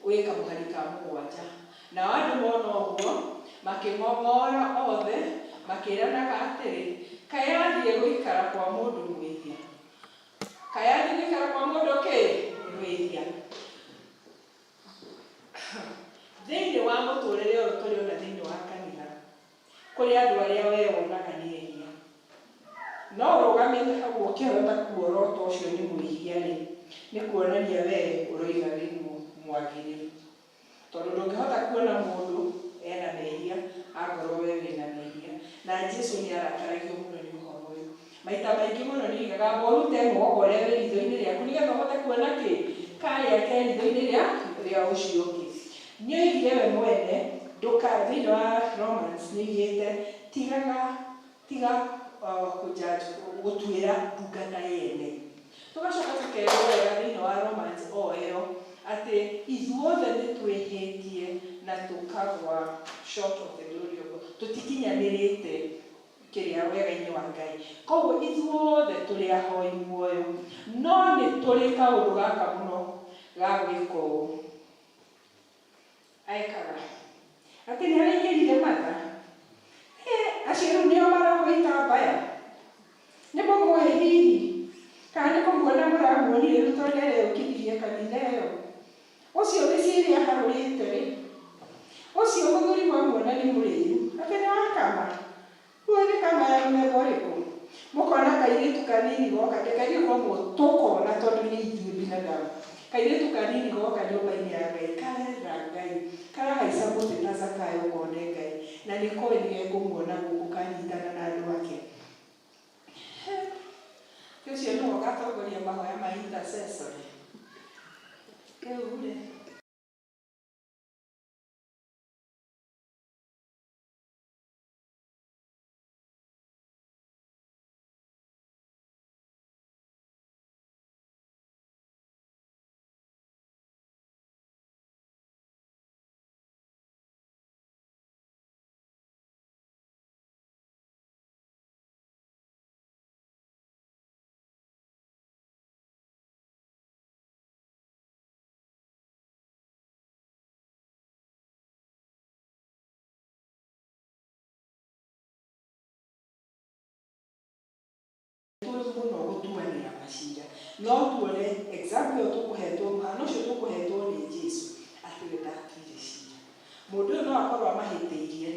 E: wĩ kamũhari ka 7. Nao andũ mona ũguo makĩng'ong'ora othe makĩranaga atĩrĩ, kaĩ athiĩ gũikara kwa mũndũ mwĩhia? Kaĩ athiĩ gũikara kwa mũndũ mwĩhia? Thĩinĩ wa mũtũrĩre ũyũ tũrĩ ona thĩinĩ wa kanitha, kũrĩ andũ arĩa wee wonaga nĩ ehia, no ũrũgamĩte hau ũkĩhota kuorota ũcio nĩ mwĩhia rĩ, nĩ kuonania wee ũroiga wĩ mwagĩrĩru. Tondũ ndũngĩhota kuona mũndũ ena mehia akorwo wee wĩna mehia. Na Jesu nĩ arakaragio mũno nĩ maita maingĩ mũno nĩ igaga morute mwoko ũrĩa wĩ ritho-inĩ rĩaku nĩgetha ũhote kuona karĩa ke ritho-inĩ rĩa ũcio ũngĩ. Nĩ oigire we mwene thĩinĩ wa Romans nĩ oigĩte tiga gũtuĩra ndungata yene. Tũgacoka tũkerwo wega thĩinĩ wa Romans o ĩyo atĩ ithuothe nĩ twĩhĩtie na tũkagwa short of the glory of God. Tũtikinyanĩrĩte kĩrĩa wega-inĩ wa Ngai. Koguo ithuothe tũrĩ ahoi muoyo, no nĩ tũrĩ kaũndũ gaka mũno ga gwĩka ũũ. Ekaga atĩ nĩ araingĩrire matha, acio rĩu nĩo maragwĩta mbaya, nĩ mũmũĩ hihi kana nĩ kũmuona mũramuonire rĩu tondũ nĩareyũkithirie kanitha ĩyo. Ũcio gĩciria harũrĩte rĩ, ũcio mũthuri mwamuona nĩ mũrĩu, atĩ nĩ wakama. Rĩu nĩ kama ya mũthemba ũrĩkũ? Mũkona kairĩtu kanini goka, ndekairĩtu koguo tũkona tondũ nĩ ithuĩ binadamu. Kairĩtu kanini goka nyũmba-inĩ ya Ngai, karera Ngai, karahaica mũtĩ ta Zakayo kone Ngai, na nĩ koĩ nĩ gekũmuona gũkũ kanyitana na andũ ake. Ũcio nĩwe ũgatongoria mahoya ma intercessory. Rĩu rĩ, mũno gũtuanĩra macira, no tuone example ĩyo tũkũhetwo, mũhano ũcio tũkũhetwo nĩ Jesũ atĩ we ndatuire cira. Mũndũ ũyũ no akorwo amahĩtĩirie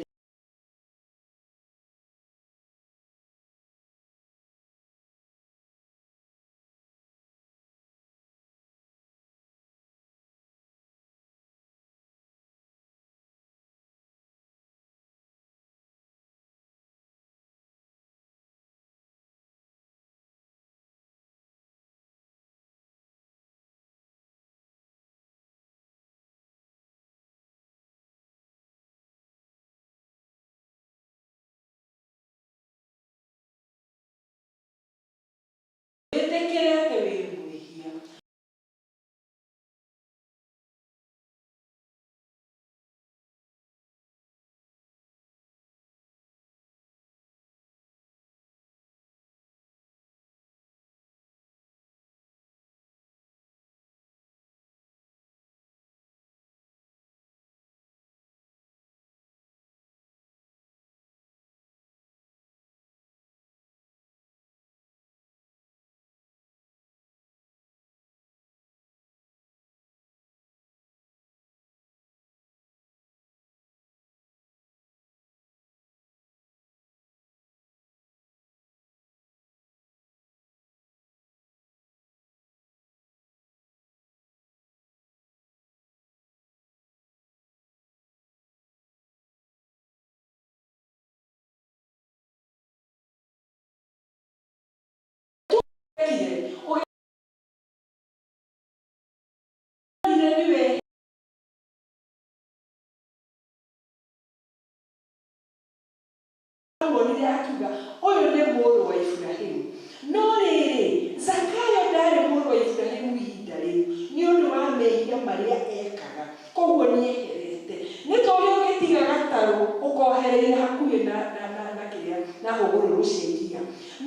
E: wĩtĩkĩre atĩ wĩ mwĩhia. Onire akiuga ũyũ nĩ mũrũ wa Iburahĩmu. No rĩrĩ, Zakayo ndarĩ mũrũ wa Iburahĩmu ihinda rĩu nĩ ũndũ wa mehia marĩa ekaga, koguo nĩ eherete. Nĩ ta ũrĩa ũgĩtiga gatarũ ũkohereire hakuhĩ na hũgũrũrũ cia iria,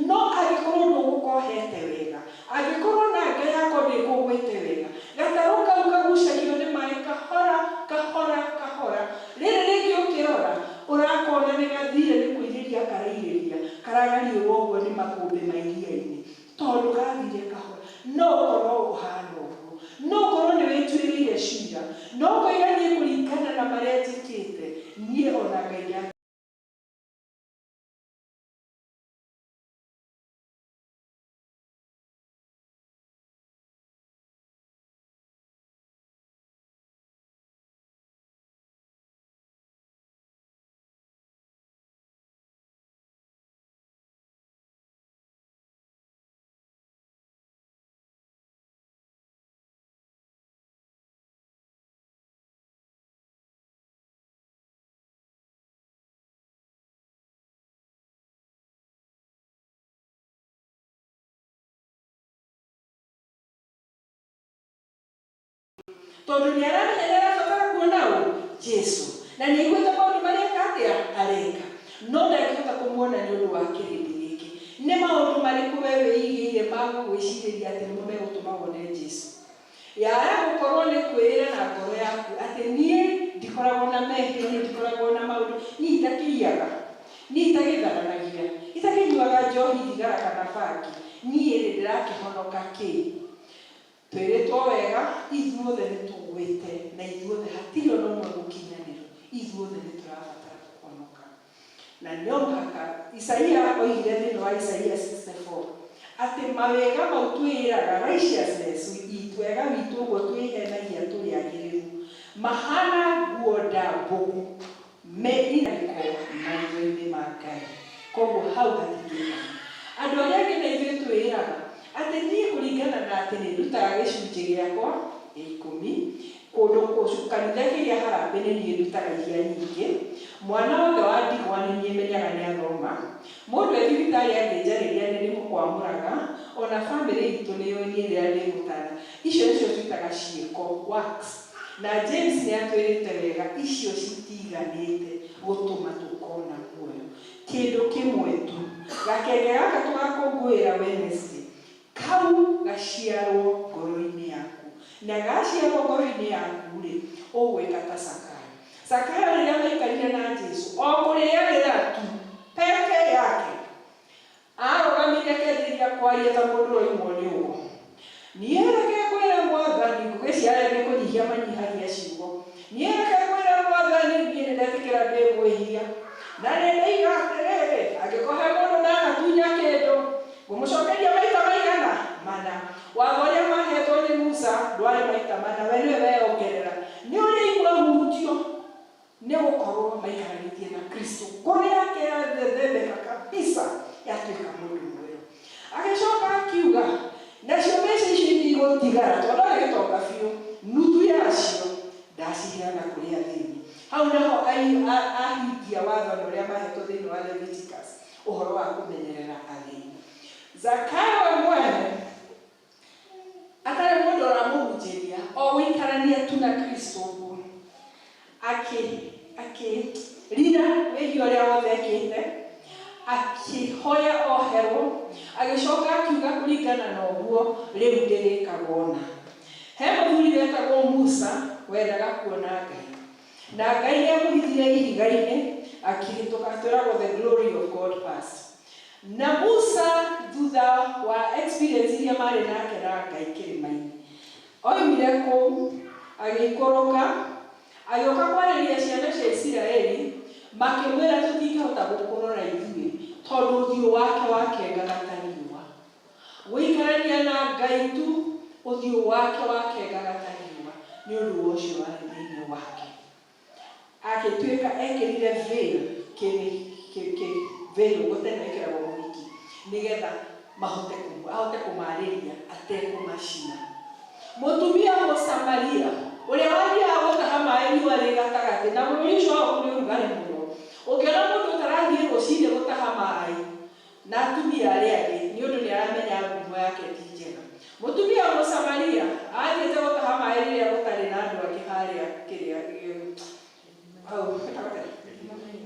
E: no angĩkorwo ndũgũkohete wega, angĩkorwo na Ngai yako ndĩkũgwĩte wega, gatarũ kau kagucagio nĩ maĩ kahora kahora kahora. Rĩrĩ rĩngĩ ũkĩrora ũrakona nĩ gathire nĩ kũirĩria karairĩria, karagariũrwo ũguo nĩ makũmbĩ ma iria-inĩ tondũ gathire kahora. No ũkorwo ũhana ũguo, no ũkorwo nĩ wĩtuĩrĩire cira, no ũkoiga niĩ kũringana na marĩa njĩkĩte, niĩ ona Ngai tondũ nĩ aramenya arabatara kuona ũ Jesu, na nĩ aiguĩte maũndũ marĩa atĩa areka, no ndangĩhota kũmuona nĩ ũndũ wa kĩrĩndĩ gĩkĩ. Nĩ maũndũ marĩkũ we wĩigĩire ma gwĩcirĩria atĩ nĩmo megũtũma wone Jesu? Yaya gũkorwo nĩ kwĩrĩra na ngoro yaku atĩ niĩ ndikoragwo na mehia, niĩ ndikoragwo na maũndũ, niĩ itakĩiyaga, niĩ itagĩtharanagia, itakĩnyuaga njohi, thigara kana bangi, niĩ rĩ ndĩrakĩhonoka kĩ? Twĩrĩtwo wega, ithuothe nĩ tũgwĩte na ithuothe hatirĩ ona ũmwe gũkinyanĩrwo, ithuothe nĩ tũrabatara kũhonoka. Na nĩ mũhaka Isaia oigire thĩinĩ wa Isaia 64 atĩ mawega mau twĩraga, righteousness itwega witũ ũguo twĩhenagia tũrĩ agĩrĩru, mahana nguo ndambũku meiragĩko maitho-inĩ ma Ngai. Koguo hau hatingĩka. Andũ arĩa angĩ na ithuĩ twĩraga atĩ niĩ kũringana na atĩ nĩ ndutaga gĩcunjĩ gĩakwa gĩa 10 kũndũ kanitha kĩrĩa Harambee nĩ niĩ ndutaga iria nyingĩ, mwana wothe wa ndigwa nĩ niĩ menyaga nĩ athoma, mũndũ e thibitarĩ angĩnjarĩria nĩ ndĩmũkwamũraga, ona bamĩrĩ itũ nĩ yũĩ niĩ rĩrĩa ndĩmũtara. Icio nĩcio twĩtaga ciĩko, works. Na James nĩ atwĩrĩte wega, icio citiganĩte gũtũma tũkona muoyo. Kĩndũ kĩmwe tu, gakenge gaka tũgakũngũĩra Wednesday, kau gaciarwo ngoro-inĩ yaku, na gaciarwo ngoro-inĩ yaku rĩ, ũgwĩka ta Zakayo. Zakayo rĩrĩa maikarire na Jesu, o kũrĩanĩra tu peke yake, arũgamire akĩambĩrĩria kwaria ta mũndũ ũraimwo nĩ ũgo. Niĩ reke kwĩra Mwathani, ngũgĩciarĩa nĩ kũnyihia manyihagia ciugo. Niĩ reke kwĩra Mwathani, niĩ nĩ ndetĩkĩra ndĩmwĩhia, na nĩ ndaiga atĩrĩrĩ, angĩkorwo he mũndũ ndanatunya kĩndũ, ngũmũcokeria maita maigana mana. Watho ũrĩa mahetwo nĩ Musa ndwarĩ maita mana, we nĩwe weyongerera. Nĩ ũrĩa igua hutio nĩ gũkorwo maikarĩtie na Kristo, ngoro yake yathethemeka kabisa, yatuĩka mũndũ mwerũ. Agĩcoka akiuga, nacio mbeca icio itigũtigara, tondũ agĩtonga biũ, nuthu yacio ndaciheana kũrĩ athĩni. Hau naho ahingia wathani ũrĩa mahetwo thĩinĩ wa Leviticus, ũhoro wa kũmenyerera athĩni. Zakayo mwene atarĩ mũndũ ũramũhunjĩria, o gũikarania tu na Kristo ũguo, akĩrira wĩgiĩ ũrĩa wothe ekĩte, akĩhoya oherwo, agĩcoka akiuga kũringana na ũguo rĩu ndĩrĩkaga ona. He mũthuri wetagwo Musa wendaga kuona Ngai, na Ngai nĩamũhithire ihiga-inĩ, akĩhĩtũka, twĩragwo the glory of God pass. Na Musa thutha wa experience iria marĩ nake na Ngai kĩrĩma-inĩ, oimire kũu, agĩikũrũka, agĩũka kwarĩria ciana cia Isiraeli, makĩmwĩra tũtingĩhota gũkũrora ithuĩ, tondũ ũthiũ wake wakengaga ta riũa. Gũikarania na Ngai tu, ũthiũ wake wakengaga ta riũa, nĩ ũndũ ũcio warĩ thĩinĩ wake. Agĩtuĩka ekĩrire veil, veil gũtena ĩkĩragwo mũhiki, nĩgetha ahote kũmarĩria atekũmacina. Mũtumia Mũsamaria ũrĩa wathiaga gũtaha maĩ riũa rĩ gatagatĩ, na bũrũri ũcio wao kũrĩ ũrugarĩ mũno, ũngĩona mũndũ ũtarathiĩ rũcinĩ gũtaha maĩ na atumia arĩa angĩ, nĩ ũndũ nĩ aramenya ngumo yake ti njega. Mũtumia Mũsamaria athiĩte gũtaha maĩ rĩrĩa gũtarĩ na andũ angĩ harĩa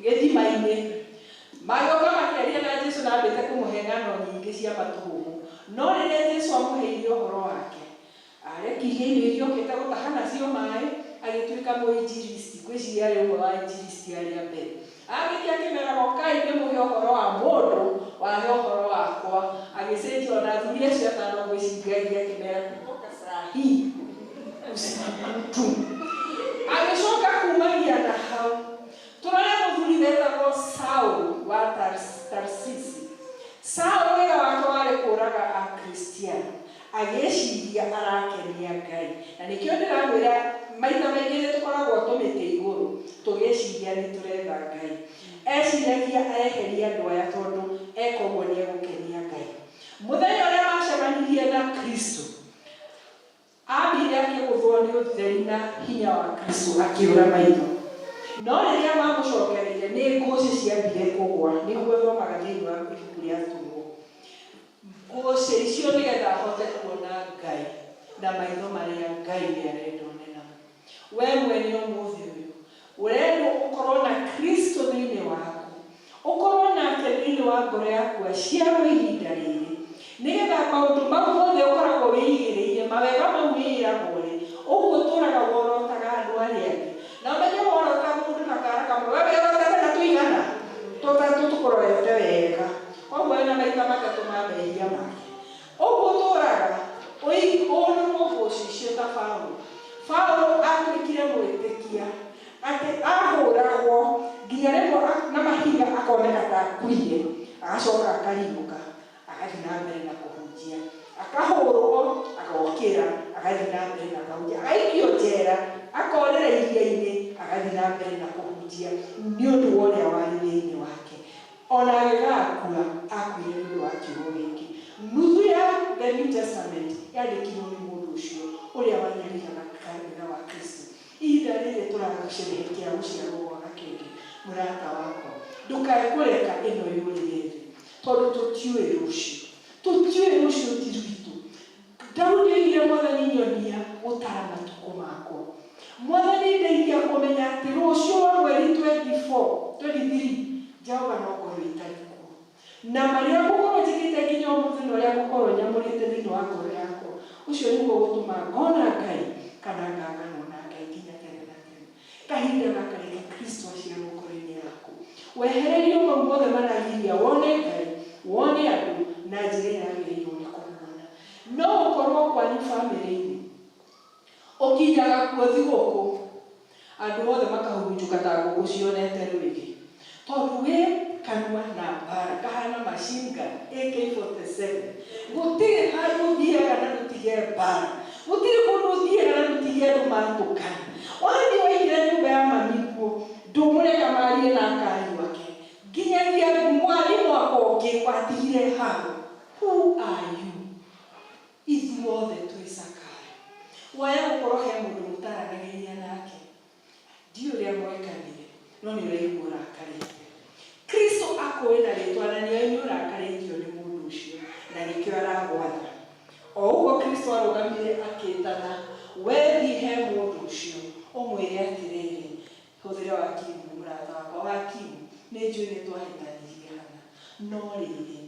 E: gĩthima-inĩ, magĩũka makĩaria na Jesu na ambĩte kũmũhe ng'ano nyingĩ cia matũhũmũ. No rĩrĩa Jesu amũheire ũhoro wake, arekirie irio iria okĩte gũtaha nacio maĩ, agĩtuĩka mũinjilisti, gwĩciria arĩ ũmwe wa injilisti arĩa mbere. Agĩthiĩ akĩmeraga ũkai ndĩmũhe ũhoro wa mũndũ, wahe ũhoro wakwa, agĩcenjia ona athuri acio atano gwĩciragia, akĩmera kutoka saa hii usiku. Agĩcoka kumagia na hau, tũrore mũthuri wetagwo Saũlũ wa Tarsisi. Saũlũ wĩra wake warĩ kũũraga Akristiano, agĩciria arakenia Ngai. Na nĩkĩo ndĩramwĩra maita maingĩ nĩ tũkoragwo tũmĩtĩ igũrũ, tũgĩciria nĩ tũretha Ngai. Eciragia areheria andũ aya tondũ eka ũguo nĩ egũkenia Ngai. Mũthenya ũrĩa macemanirie na Kristo, ambire akĩgũthwo nĩ ũtheri na hinya wa Kristo, akĩũra maitho. No rĩrĩa mamũcokereire nĩ ngũcĩ ciambire kũgwa, nĩguo thomaga thĩinĩ wa ibuku rĩa Atũmwo. Ngũcĩ icio nĩgetha ahote kuona Ngai na maitho marĩa Ngai nĩ arenda one namo. we mwene ũmũthĩ ũyũ ũrendwo ũkorwo na Kristo thĩinĩ waku, ũkorwo nake thĩinĩ wa ngoro yaku aciarwo ihinda rĩrĩ, nĩgetha maũndũ mau mothe ũkoragwo wĩigĩrĩire, mawega mau wĩiragwo rĩ, ũguo ũtũũraga worotaga andũ arĩa angĩ. Na ũmenye worota mũndũ na kara kamwe, we wĩrotaga na tũigana tũtatũ tũkũrorete wega, koguo wĩna maita matatũ ma mehia make. Ũguo ũtũũraga ũnũrwo ngũcĩ icio ta Paulo. Paulo atuĩkire mwĩtĩkia atĩ ahũragwo nginya rĩmwe na mahiga akoneka ta akuire, agacoka akarinũka agathiĩ na mbere na kũhunjia, akahũrwo agokĩra agathiĩ na mbere na kũhunjia, agaikio njera akorĩra iria-inĩ agathiĩ na mbere na kũhunjia nĩ ũndũ wa ũrĩa warĩ thĩinĩ wake. Ona agĩgakua akuire nĩ ũndũ wa kiugo gĩkĩ. Nuthu ya the New Testament yandĩkirwo nĩ mũndũ ũcio ũrĩa wanyariiraga kanitha wa Kristo. Ihinda rĩrĩ tũragũcerehekea gũciarwo gwa Gakenge, mũrata wakwa, ndũkae kũreka ĩno yũrĩre thĩ, tondũ tũtiũĩ rũciũ ti rwitũ. Daudi oigire Mwathani nyonia gũtara matukũ makwa. Mwathani ndeithia kũmenya atĩ rũciũ wa mweri 23 Jehova no ngorwo itarĩ kuo. Na marĩa ngũkorwo njĩkĩte nginya ũmũthĩ na ũrĩa ngũkorwo nyamũrĩte thĩinĩ wa ngoro yakwa, ũcio nĩguo gũtũma ngona Ngai kana ngaganwo na Ngai nginya tene na tene. Kahinda gaka reke Kristo aciarwo ngoro-inĩ yaku. Wehererie mau mothe maragiria wone Ngai, wone andũ na njĩra ĩrĩa yagĩrĩirwo nĩ kũmuona. No ũkorwo kwanyu bamĩrĩ-inĩ ũkinyaga kuo thigũkũ, andũ othe makahurunjũka ta ngũkũ cionete rwĩgĩ, tondũ wĩ kanua na mbara kahana machine gun AK-47. Gũtirĩ handũ ũthiaga na ndũtige mbara, gũtirĩ kũndũ ũthiaga na ndũtige andũ matũkana. Wathiĩ waigire nyũmba ya mami kuo, ndũmũreka marie na Ngai wake, nginyagia mwarimũ wakwa ũngĩ watigire hau. Who are you? Ithuothe twĩ Zakayo. Waya gũkorwo he mũndũ mũtaranagĩria nake, ndiũ ũrĩa mwekanire, no nĩ ũraigua ũrakarĩte. Kristo akũĩ na rĩtwa na nĩ ũrakarĩtio nĩ mũndũ ũcio, na nĩkĩo aragwatha. O ũguo Kristo arũgamire akĩtana, wethiĩ he mũndũ ũcio ũmwĩre atĩrĩrĩ, hũthĩra Wakimu mũrata wakwa, Wakimu nĩ njũĩ nĩ twahĩtanirie hana, no rĩrĩ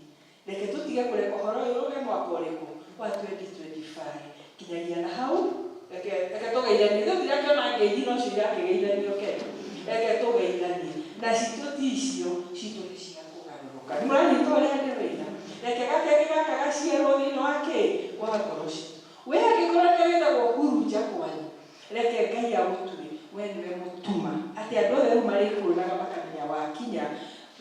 E: reke tũtige kũreka ũhoro ũyũ ũrũge mwaka ũrĩkũ wa 2025 kinyagia na hau, reke tũgeithanie. Tũtirakĩona ngeithi no cio irakĩgeithanio Kenya, reke tũgeithanie na citũ ti icio, citũ nĩ cia kũgarũrũka. Nĩmũranyita ũrĩa ndĩroiga? Reke Gakenge gaka gaciarwo thĩinĩ wa kĩĩ? Wa ngoro citũ. We angĩkorwo nĩ wĩtagwo hurunja kwanyu, reke Ngai agũtue we nĩwe mũtuma, atĩ andũ othe rĩu marĩkũrũnaga makamenya wakinya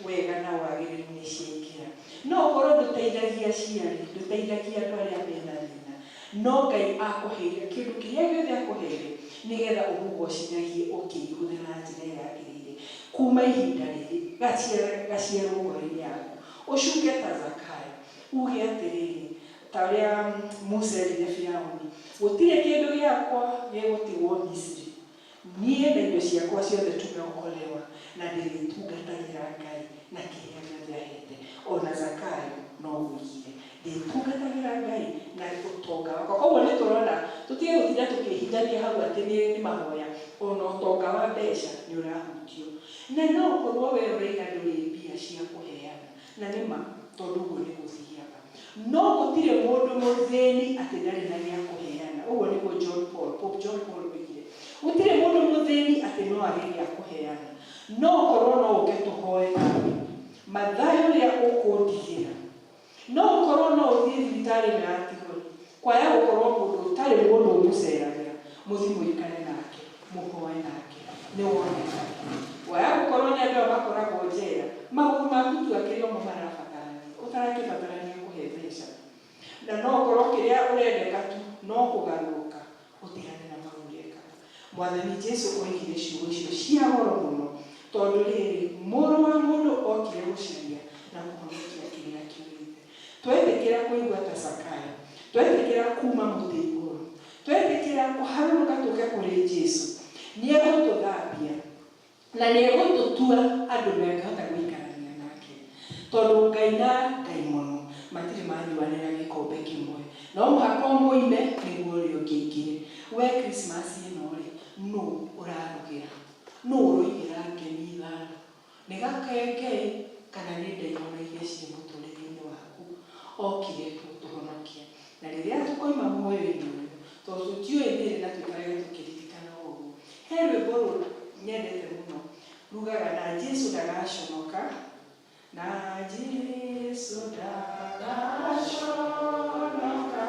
E: wega na wagĩrĩru nĩ ciaingĩra. No ũkorwo ndũteithagia aciari, ndũteithagia andũ arĩa mena thĩna, no Ngai akũheire kĩndũ kĩrĩa gĩothe akũheire nĩgetha ũmũgocithagie ũkĩihũthĩra na njĩra ĩrĩa yagĩrĩire. Kuma ihinda rĩrĩ gaciarwo ngoro-inĩ yaku, ũcuke ta Zakayo, uge atĩrĩrĩ ta ũrĩa Musa erire Firaũni, gũtirĩ kĩndũ gĩakwa gĩgũtigwo Misiri, niĩ na indo ciakwa ciothe tumeokolewa na ndĩrĩtungatagĩra Ngai na kĩrĩa gĩothe ahete. Ona Zakayo no gũigire ndĩtungatagĩra Ngai na ũtonga wakwa. Koguo nĩ tũrona tũtige gũtinda tũkĩhithania hau atĩ nĩ mahoya, ona ũtonga wa mbeca nĩ ũrahutio. Na no ũkorwo we ũraiga ndũrĩ mbia cia kũheana, na nĩma tondũ ũguo nĩ gũthiaga. No gũtirĩ mũndũ mũthĩni atĩ ndarĩ na gĩa kũheana. Ũguo nĩguo Pope John Paul oigire. Gũtirĩ mũndũ mũthĩni atĩ no agĩe gĩa kũheana. No ũkorwo no ũke tũhoe nawe mathayo ũrĩa ũkũndigĩra. No ũkorwo no ũthiĩ thibitarĩ na atigori, kwaya gũkorwo mũndũ ũtarĩ mũndũ ũmũceragĩra, mũthiĩ mũikare nake, mũhoe nake, nĩ woneka. Kwaya gũkorwo nĩ andũ makoragwo njera, maũndũ maku tu akĩrĩ omo marabatarania, ũtarakĩbatarania kũhe mbeca. Na no ũkorwo kĩrĩa ũrendeka tu no kũgarũrũka, ũtigane na mau ũrekaga. Mwathani Jesũ oigire ciugo icio cia goro mũno, tondũ rĩrĩ mũrũ wa mũndũ okire gũcaria na kũhonokia kĩrĩa kĩũrĩte. Twetĩkĩra kũigua ta Zakayo, twetĩkĩra kuma mũtĩ igũrũ, twetĩkĩra kũharũrũka tũke kũrĩ Jesũ, nĩ egũtũthambia na nĩ egũtũtua andũ mangĩhota gũikarania nake, tondũ Ngai na ndaimono matirĩ manyuanĩra gĩkombe kĩmwe, no mũhaka ũmũime nĩguo ũrĩa ũngĩ aingĩre. We Krismasi ĩno rĩ, nũ okire gũtũhonokia. Na rĩrĩa tũkoima muoyo-inĩ ũyũ, tondũ tũtiũĩ thĩrĩ na tũikarage tũkĩririkana ũguo. He rwĩmbo rũrũ nyendete mũno rugaga na Jesũ ndagaconoka, na Jesũ ndagaconoka,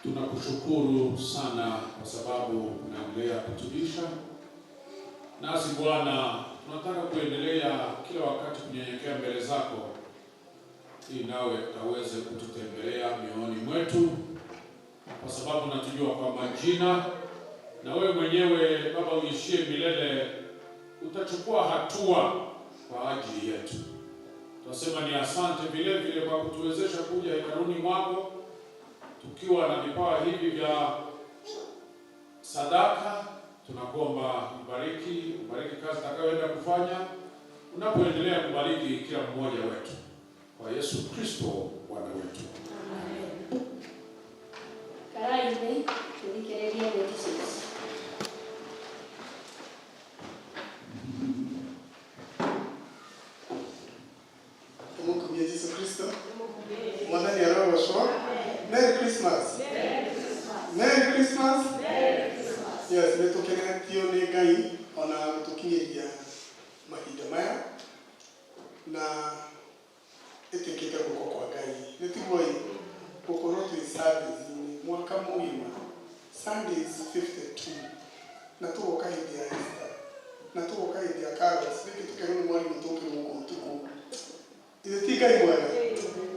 B: tunakushukuru sana kwa sababu unaendelea kutubisha nasi Bwana. Tunataka kuendelea kila wakati kunyenyekea mbele zako, ili nawe aweze kututembelea mioyoni mwetu, kwa sababu natujua kwa majina, na wewe mwenyewe Baba uishie milele utachukua hatua kwa ajili yetu. Tunasema ni asante vile vile kwa kutuwezesha kuja hekaluni mwako tukiwa na vipawa hivi vya sadaka. Tunakuomba ubariki kazi tutakayoenda kufanya, unapoendelea kubariki kila mmoja wetu, kwa Yesu Kristo Bwana wetu.
A: Amen. Karaine tulikerelia Jesus.
F: Tumukumbuke Yesu Kristo. Mwana ni roho shwa. Merry Christmas. Merry Christmas. Yes, nĩtũkenetio nĩ Ngai ona gũtũkinyĩria mahinda maya na ĩtuĩkĩte guoko kwa Ngai. Nĩtiguo gũkorwo twĩ service mwaka mũgima, Sundays 52, na tũgoka hĩndĩ ya Easter, na tũgoka hĩndĩ ya Carols. Rĩngĩ tũkerwo nĩ mwarimũ tũke gũkũ ũtukũ. Ithe ti Ngai mwega?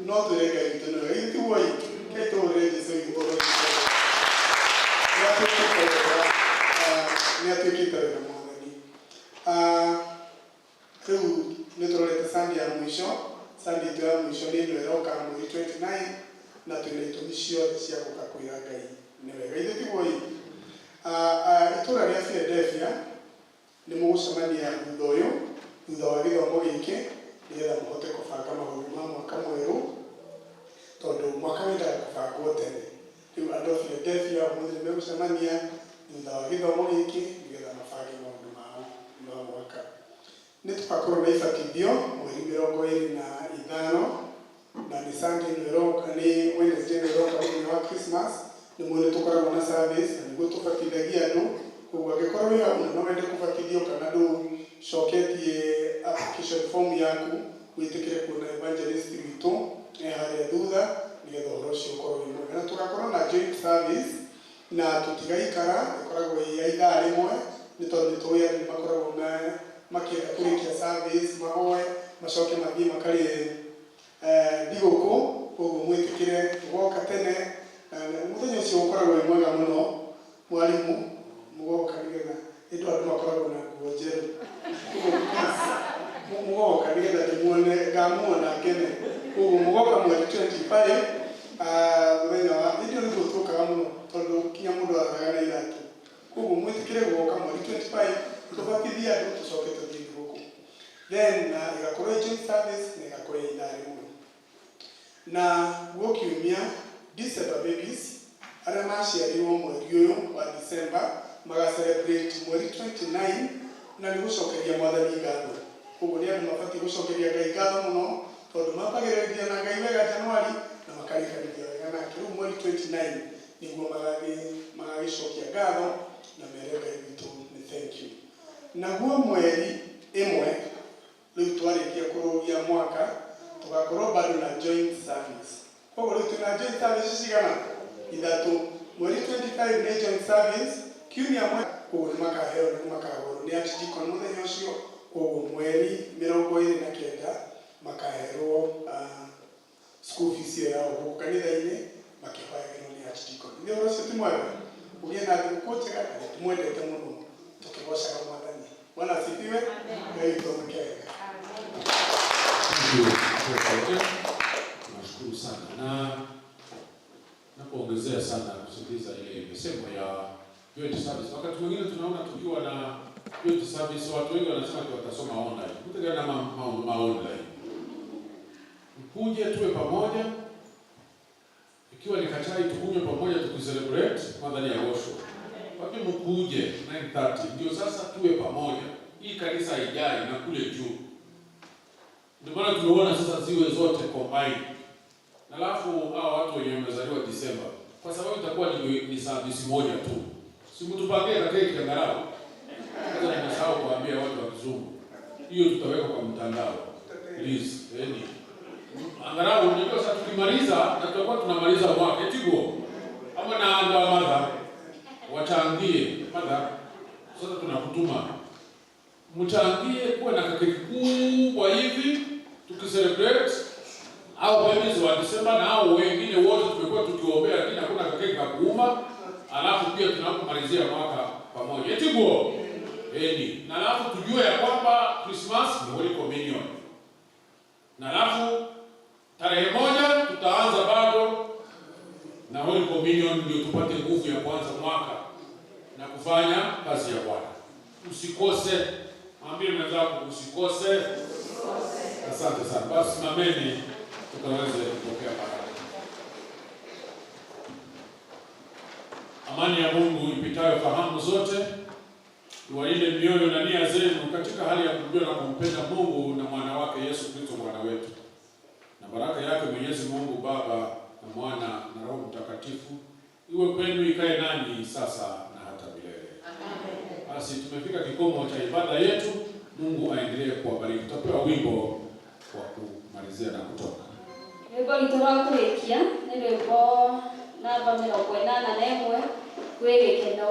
F: No twĩre Ngai witũ nĩ wega. Tiguo Ngai tũhũrĩre Jesũ igũrũ. Nĩatuĩkĩte wega Mwathani. Rĩu nĩtũrorete Sunday ya mũico. Sunday ya mũico nĩ ĩno ĩroka mweri 29 na twĩna itũmi ciothe cia gũka kwĩra Ngai nĩ wega. Ithe tiguo itũra rĩa Philadelphia nĩ mũgũcemania thutha ũyũ, thutha wa gĩthomo gĩkĩ, nĩgetha mũhote kũbanga maũndũ ma mwaka mwerũ, tondũ mwaka wendaga kũbangwo tene. Rĩu andũ a Philadelphia ũmũthĩ nĩ megũcemania thutha wa gĩthomo gĩkĩ, nĩgetha mabange maũndũ mao ma mwaka. Nĩtũgakorwo na ibatithio mweri 25 na nĩ Sunday ĩno ĩroka, nĩ Wednesday ĩno ĩroka thĩinĩ wa Christmas. Nĩmuo nĩtũkoragwo na service na nĩguo tũbatithagia andũ. Koguo angĩkorwo wĩ hau na no wende kũbatithio kana ndũcoketie application form yaku, wĩtĩkĩre kuona evangelist witũ harĩa thutha, nĩgetha ũhoro ũcio ũkorwo wĩ mwega. Na tũgakorwo na joint service na tũtigaikara, ĩkoragwo ĩ ya ithaa rĩmwe, nĩ tondũ nĩtũĩ andũ nĩmakoragwo makĩenda kũrĩkia service, mahoe, macoke mathiĩ makarĩe thigũkũ. Koguo mwĩtĩkĩre tũgoka tene, mũthenya ũcio ũkoragwo wĩ mwega mũno. Mwarimũ mũgoka nĩgetha ĩndũ andũ makoragwo na nguo njerũ. Mũgoka nĩgetha ndĩmuone, ngamuona ngene. Koguo mũgoka mweri 25, mũthenya wa hĩndĩ ĩyo nĩguo tũkaga mũno tondũ kinya mũndũ araga na iratũ. Koguo mwĩtĩkĩre gũgoka mweri 25, tũbatithie andũ tũcoke tũthiĩ thigũkũ. Then ĩgakorwo joint service na ĩgakorwo ĩ ithaa rĩmwe. Na gũkiumia December babies arĩa maciarirwo mweri ũyũ wa December magacelebrate mweri 29 na nĩ gũcokeria Mwathani ngatho. Koguo nĩ andũ mabatiĩ gũcokeria Ngai ngatho mũno tondũ mambagĩrĩria na Ngai wega Januari na makarĩkanĩria wega nake. Rĩu mweri 29 nĩguo magagĩcokia ngatho na mere Ngai witũ nĩ thank you. Naguo mweri ĩmwe rĩu twarĩkia kũrũgia mwaka, tũgakorwo bado na joint service. Koguo rĩu twĩna joint service cigana? Ithatũ. Mweri 25 nĩ joint service, kiumia mwe koguo nĩ makaheo na nĩ makahorwo nĩ archdeacon mũthenya ũcio. Koguo mweri 29 makaherwo school fees ĩyo yao gũkũ kanitha-inĩ makĩhoyagĩrwo nĩ archdeacon. Nĩ ũhoro ũcio ti mwega? Ũgĩe na thigũkũ njega na nĩtũmwendete mũno, tũkĩgocaga Mwathani. Bwana asifiwe. Ngai witũ amũkega.
B: Nashukuru sana na napoongezea sana kusikiliza ile misemo ya joint service. Wakati mwingine tunaona tukiwa na joint service watu wengi wanasema watasoma online. Kutegemea na online. Mkuje tuwe pamoja. Ikiwa ni kachai tukunywe pamoja tukicelebrate Mwathani agosho. Wapi mkuje 9:30 ndio sasa tuwe pamoja. Hii kanisa haijai na kule juu. Ndio maana tumeona sasa ziwe zote combined. Na alafu hao watu wenye wamezaliwa Disemba, kwa sababu itakuwa ni service moja tu. Si mtupangie kake angalau. Sasa nimesahau kuambia watu wa Kizungu. Hiyo tutaweka kwa mtandao. Please, angalau ndio sasa tukimaliza na tutakuwa tunamaliza mwaka etigo. Ama naanza madha wachangie madha. Sasa tunakutuma mchangie kuwa na keki kubwa hivi tukicelebrate au babies wa December na hao wengine wote tumekuwa tukiombea, lakini hakuna keki ya kuuma. Alafu pia tunapomalizia mwaka pamoja etigo na alafu tujue ya kwamba Christmas ni Holy Communion, na alafu tarehe 1 tutaanza bado na Holy Communion ndio tupate nguvu ya kuanza mwaka na kufanya kazi ya Bwana. Usikose, mwambie mwenzako usikose. Asante sana. Basi mameni tukaweze kupokea baraka. Amani ya Mungu ipitayo fahamu zote iwalinde mioyo na nia zenu katika hali ya kumjua na kumpenda Mungu na mwana wake Yesu Kristo Bwana wetu. Na baraka yake Mwenyezi Mungu Baba na Mwana na Roho Mtakatifu iwe kwenu, ikae nanyi sasa na hata milele. Basi tumefika kikomo cha ibada yetu. Mungu aendelee kuwabariki. Tutapewa wimbo wa kumalizia na kutoka.
A: Rwimbo litũrakũrĩkia nĩ rwimbo namba 81 kwĩ gĩkeno.